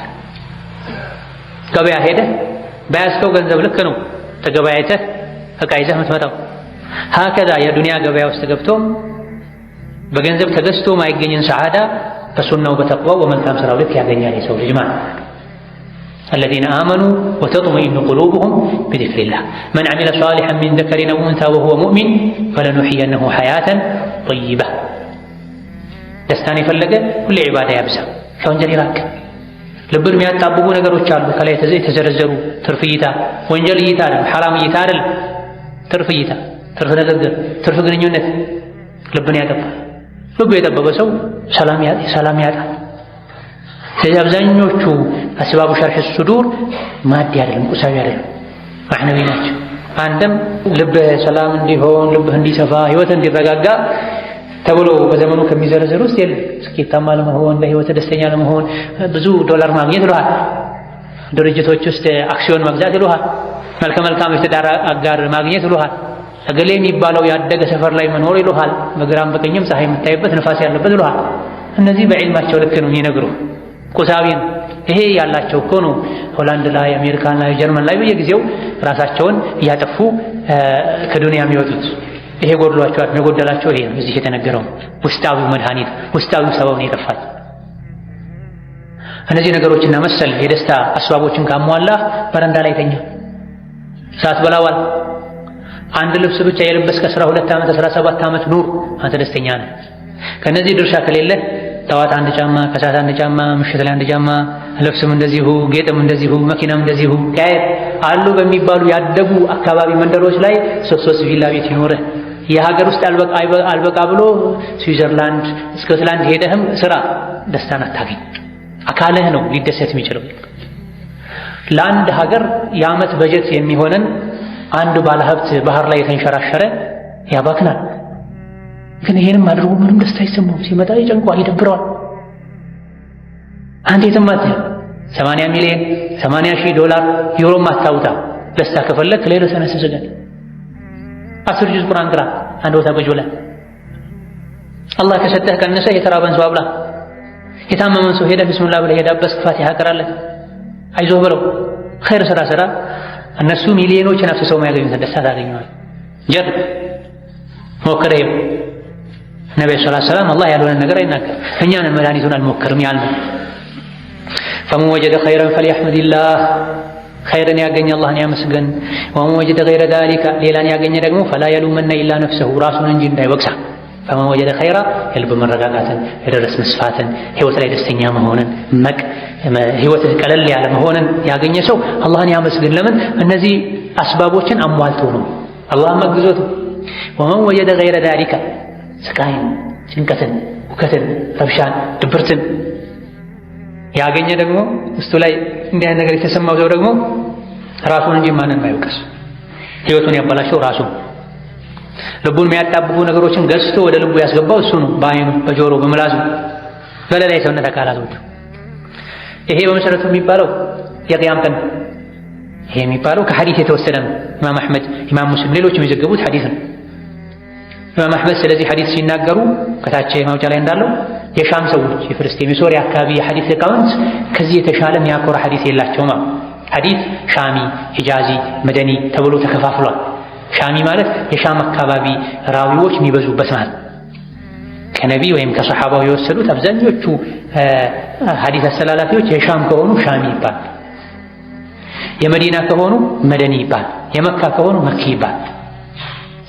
ገበያ ሄደህ በያዝከው ገንዘብ ልክ ነው ተገበያይተህ ዕቃ ይዘህ የምትመጣው። ሀከዛ የዱንያ ገበያ ውስጥ ገብቶ በገንዘብ ተገዝቶ ማይገኝን ሰዓዳ በሱናው በተቅዋው በመልካም ስራው ልክ ያገኛል የሰው ልጅ ማለት። الذين آمنوا وتطمئن قلوبهم بذكر الله من عمل صالحا من ذكر أو أنثى وهو مؤمن فلنحيينه حياة طيبة دستاني فلقة كل عبادة يبسا كونجل يراك ልብን የሚያጣብቡ ነገሮች አሉ ከላይ የተዘረዘሩ ትርፍይታ ወንጀል እይታ አይደል ሐራም እይታ አይደል ትርፍ እይታ ትርፍ ንግግር ትርፍ ግንኙነት ልብን ያጠባል ልቡ የጠበበ ሰው ሰላም ያጣል ስለዚህ አብዛኞቹ አስባቡ ሸርሕ ሱዱር ማዲ አይደለም ቁሳዊ አይደለም ማዕነዊ ናቸው አንድም ልብህ ሰላም እንዲሆን ልብህ እንዲሰፋ ህይወት እንዲረጋጋ ተብሎ በዘመኑ ከሚዘረዘሩ ውስጥ የለም ስኬታማ ለመሆን በህይወት ደስተኛ ለመሆን ብዙ ዶላር ማግኘት ይሉሃል ድርጅቶች ውስጥ አክሲዮን መግዛት ይሉሃል መልካም የትዳር አጋር ማግኘት ይሉሃል እገሌ የሚባለው ያደገ ሰፈር ላይ መኖር ይሉሃል በግራም በቀኝም ፀሐይ የምታይበት ንፋስ ያለበት ይሉሃል እነዚህ በዕልማቸው ልክ ነው የሚነግሩ ቁሳዊን ይሄ ያላቸው እኮ ነው ሆላንድ ላይ አሜሪካን ላይ ጀርመን ላይ በየጊዜው ራሳቸውን እያጠፉ ከዱንያ የሚወጡት ይሄ ጎድሏቸዋል የጎደላቸው ይሄ ነው እዚህ የተነገረው ውስጣዊ መድኃኒት ውስጣዊ ሰበብ ነው የጠፋት እነዚህ ነገሮችና መሰል የደስታ አስባቦችን ካሟላ በረንዳ ላይ ተኛ ሰዓት በላዋል አንድ ልብስ ብቻ የለበስከ 12 ዓመት 17 ዓመት ኑር አንተ ደስተኛ ነህ ከነዚህ ድርሻ ከሌለ ጠዋት አንድ ጫማ ከሰዓት አንድ ጫማ ምሽት ላይ አንድ ጫማ ልብስም እንደዚሁ ጌጥም እንደዚሁ መኪናም እንደዚሁ አሉ በሚባሉ ያደጉ አካባቢ መንደሮች ላይ ሶስት ቪላ ቤት ይኖርህ የሀገር ውስጥ አልበቃ ብሎ ስዊዘርላንድ ስኮትላንድ ሄደህም ስራ ደስታን አታገኝ አካልህ ነው ሊደሰት የሚችለው ለአንድ ሀገር የዓመት በጀት የሚሆነን አንድ ባለሀብት ባህር ላይ የተንሸራሸረ ያባክናል ግን ይሄንም አድርጎ ምንም ደስታ አይሰማውም ሲመጣ ይጨንቀዋል ይደብረዋል አንተ የተማተ 80 ሚሊዮን 80,000 ዶላር ዩሮ ማታውጣ ደስታ ከፈለክ ሌላ ሰነስ ዘገን 10 ጁዝ ቁርአን ቅራ አንድ ወታ በጆላ አላህ ከሰጠህ ቀነሰ የተራበን ሰው አብላ የታመመን ሰው ሄደ ቢስሚላህ ብለህ ሄዳበስ ፋቲሃ ቀራለት አይዞህ ብለው ኸይር ስራ እነሱ ሚሊዮኖችን አፍስሰው ማያገኙት ደስታ ታገኛለህ ጀር ሞክረው ነብዩ ሰለላሁ ዐለይሂ ወሰለም አላህ ያለውን ነገር አይናገር እኛን መድኃኒቱን አልሞክርም ያልነው فمن وجد خيرا فليحمد الله خيرا ያገኘ አላህን ያመስገን ومن وجد غير ذلك ሌላን ያገኘ ደግሞ فلا يلومن الا نفسه ራሱን እንጂ እንዳይወቅሳ فمن وجد خيرا የልብ መረጋጋትን የደረስ መስፋትን ህይወት ላይ ደስተኛ መሆንን ህይወትህ ቀለል ያለ መሆንን ያገኘ ሰው አላህን ያመስግን ለምን እነዚህ አስባቦችን አሟልቶ ነው አላህ መግዞት ومن وجد غير ذلك ስቃይን ጭንቀትን ውከትን ረብሻን ድብርትን ያገኘ ደግሞ ውስጡ ላይ እንዲህ አይነት ነገር የተሰማው ሰው ደግሞ ራሱን እንጂ ማንንም አይወቅስ ህይወቱን ያበላሸው ራሱ ልቡን የሚያጣብቡ ነገሮችን ገዝቶ ወደ ልቡ ያስገባው እሱ ነው በአይኑ በጆሮ በምላሱ በሌላ የሰውነት አካላቶቹ ይሄ በመሰረቱ የሚባለው የቂያም ቀን ይሄ የሚባለው ከሐዲስ የተወሰደ ነው ኢማም አህመድ ኢማም ሙስሊም ሌሎችም የዘገቡት ሐዲስ ነው ኢማም አህመድ ስለዚህ ሐዲስ ሲናገሩ ከታች ማውጫ ላይ እንዳለው የሻም ሰዎች የፍልስጤም የሶሪያ አካባቢ የሐዲስ ሊቃውንት ከዚህ የተሻለ የሚያኮራ ሐዲስ የላቸውም ሐዲስ ሻሚ ሂጃዚ መደኒ ተብሎ ተከፋፍሏል ሻሚ ማለት የሻም አካባቢ ራዊዎች የሚበዙበት ማለት ከነቢ ወይም ከሰሐባው የወሰዱት አብዛኞቹ ሐዲስ አስተላላፊዎች የሻም ከሆኑ ሻሚ ይባላል የመዲና ከሆኑ መደኒ ይባላል የመካ ከሆኑ መኪ ይባላል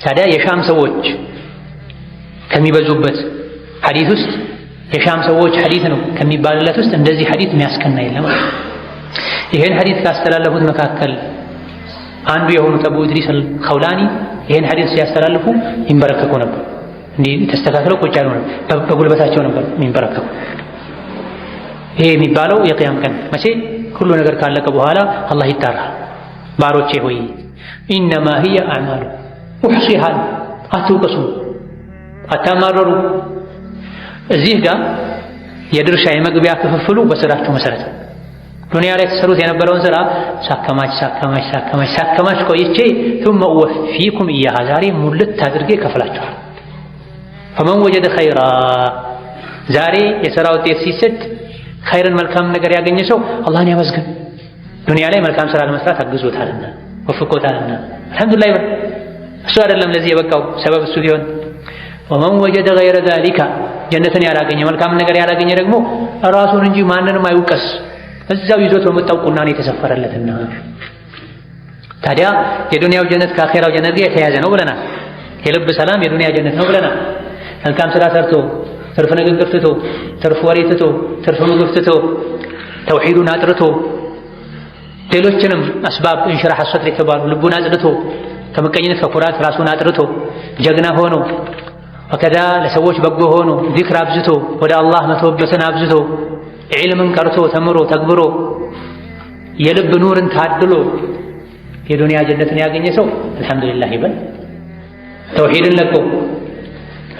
ታዲያ የሻም ሰዎች ከሚበዙበት ሐዲስ ውስጥ የሻም ሰዎች ሐዲስ ነው ከሚባልለት ውስጥ እንደዚህ ሐዲስ የሚያስቀና የለም ይሄን ሐዲስ ካስተላለፉት መካከል አንዱ የሆኑት አቡ ኢድሪስ አልኸውላኒ ይሄን ሐዲስ ሲያስተላልፉ ይንበረከኩ ነበር እንዲህ ተስተካክለው ቁጭ ያሉ ነበር በጉልበታቸው ነበር የሚንበረከኩ ይሄ የሚባለው የቂያም ቀን መቼ ሁሉ ነገር ካለቀ በኋላ አላህ ይጣራል ባሮቼ ሆይ ኢነማ هي አዕማሉ ውሕሲሃ አትውቀሱ አታማረሩ እዚህ ጋር የድርሻ የመግቢያ ክፍፍሉ በስራችሁ መሰረት ዱንያ ላይ ተሰሩት የነበረውን ስራ ሳከማች ቆይቼ ثم اوفيكم اياها ዛሬ ሙልት አድርጌ ከፍላችኋል فمن وجد خيرا ዛሬ የሥራ ውጤት ሲሰጥ ኸይርን መልካም ነገር ያገኘ ሰው አላህን ያመስግን ዱንያ ላይ መልካም ስራ ለመስራት አግዞታልና ወፍቆታልና አልহামዱሊላህ እሱ አይደለም ለዚህ የበቃው ሰበብ እሱ ቢሆን ومن وجد غير ذلك ጀነትን ያላገኘ መልካም ነገር ያላገኘ ደግሞ ራሱን እንጂ ማንንም አይውቀስ እዛው ይዞት በመጣው ቁናኔ የተሰፈረለትና ታዲያ የዱንያው ጀነት ከአኼራው ጀነት ጋር የተያያዘ ነው ብለናል። የልብ ሰላም የዱንያ ጀነት ነው ብለናል። መልካም ስራ ሰርቶ ትርፍ ንግግር ትቶ ትርፍ ወሬ ትቶ ትርፍ ምግብ ትቶ ተውሂዱን አጥርቶ ሌሎችንም አስባብ እንሽራህ ሰድር የተባሉ ልቡን አጽድቶ ከምቀኝነት ከኩራት ራሱን አጥርቶ ጀግና ሆኖ ወከዛ ለሰዎች በጎ ሆኖ ዚክር አብዝቶ ወደ አላህ መተወበትን አብዝቶ ዒልምን ቀርቶ ተምሮ ተግብሮ የልብ ኑርን ታድሎ የዱንያ ጀነትን ያገኘ ሰው አልሐምዱሊላህ ይበል። ተውሂድን ለቆ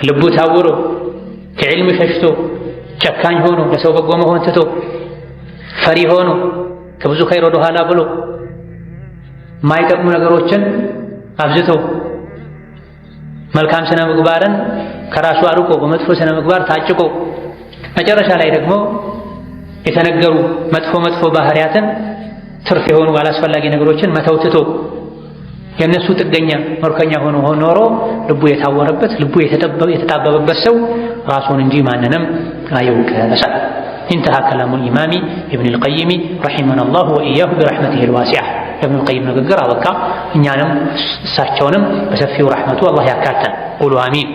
ልቡ ታውሮ ከዕልም ሸሽቶ ጨካኝ ሆኖ ለሰው በጎ መሆን ትቶ ፈሪ ሆኖ ከብዙ ኸይር ወደ ኋላ ብሎ ማይጠቅሙ ነገሮችን አብዝቶ መልካም ስነ ምግባርን ከራሱ አርቆ በመጥፎ ስነ ምግባር ታጭቆ መጨረሻ ላይ ደግሞ የተነገሩ መጥፎ ባህሪያትን ትርፍ የሆኑ አላስፈላጊ ነገሮችን መተውትቶ የነሱ ጥገኛ መርከኛ ሆኖ ኖሮ ልቡ የታወረበት ልቡ የተጣበበበት ሰው ራሱን እንጂ ማንንም አያውቅም። انتهى كلام الإمام ابن القيم رحمنا الله وإياه برحمته الواسعة ابن القيم نقر أبكى إننا ساتشونم بسفي رحمته الله يكاتن قولوا آمين.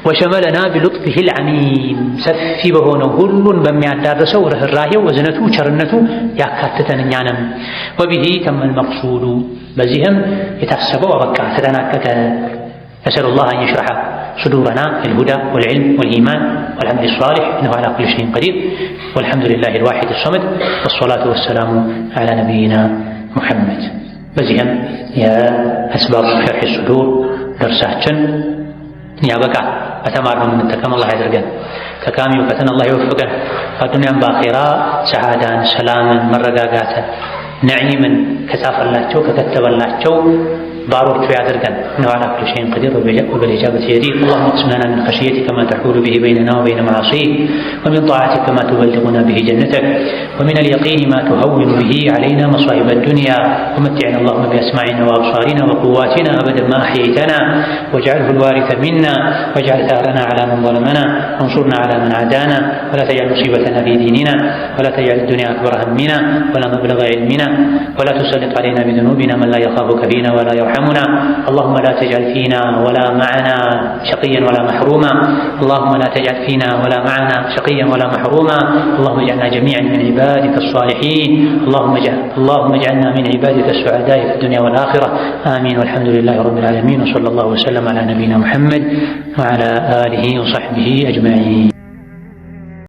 وشملنا بلطفه العميم سفي بهونه كل بمي الدارسه ورهراهه وزنته وشرنته يكاتتن إننا وبه تم المقصود بزهم يتحسبوا أبكى تتناكك. نسأل الله أن يشرح صدورنا للهدى والعلم والإيمان والعمل الصالح إنه على كل شيء قدير والحمد لله الواحد الصمد والصلاة والسلام على نبينا محمد. بزهم يا أسباب شرح الصدور درساتنا يا بقى أتمارنا من التكام الله يدرجن ككامي وفتن الله يوفقنا فالدنيا بآخرة سعادة سلاما مرقاقاتا نعيما كتاف الله جو ككتب الله جو باروك في عذركن إنه على كل شيء قدير وبالإجابة يدير. اللهم اقسم لنا من خشيتك ما تحول به بيننا وبين معاصيك ومن طاعتك ما تبلغنا به جنتك ومن اليقين ما تهون به علينا مصائب الدنيا ومتعنا اللهم بأسماعنا وأبصارنا وقواتنا أبدا ما أحييتنا واجعله الوارث منا واجعل ثارنا على من ظلمنا وانصرنا على من عادانا ولا تجعل مصيبتنا في ديننا ولا تجعل الدنيا أكبر همنا ولا مبلغ علمنا ولا تسلط علينا بذنوبنا من لا يخافك فينا ولا يرحمنا. اللهم لا تجعل فينا ولا معنا شقيا ولا محروما. اللهم لا تجعل فينا ولا معنا شقيا ولا محروما. اللهم اجعلنا جميعا من عبادك الصالحين. اللهم اجعلنا من عبادك السعداء في الدنيا والآخرة. آمين والحمد لله رب العالمين وصلى الله وسلم على نبينا محمد وعلى آله وصحبه أجمعين.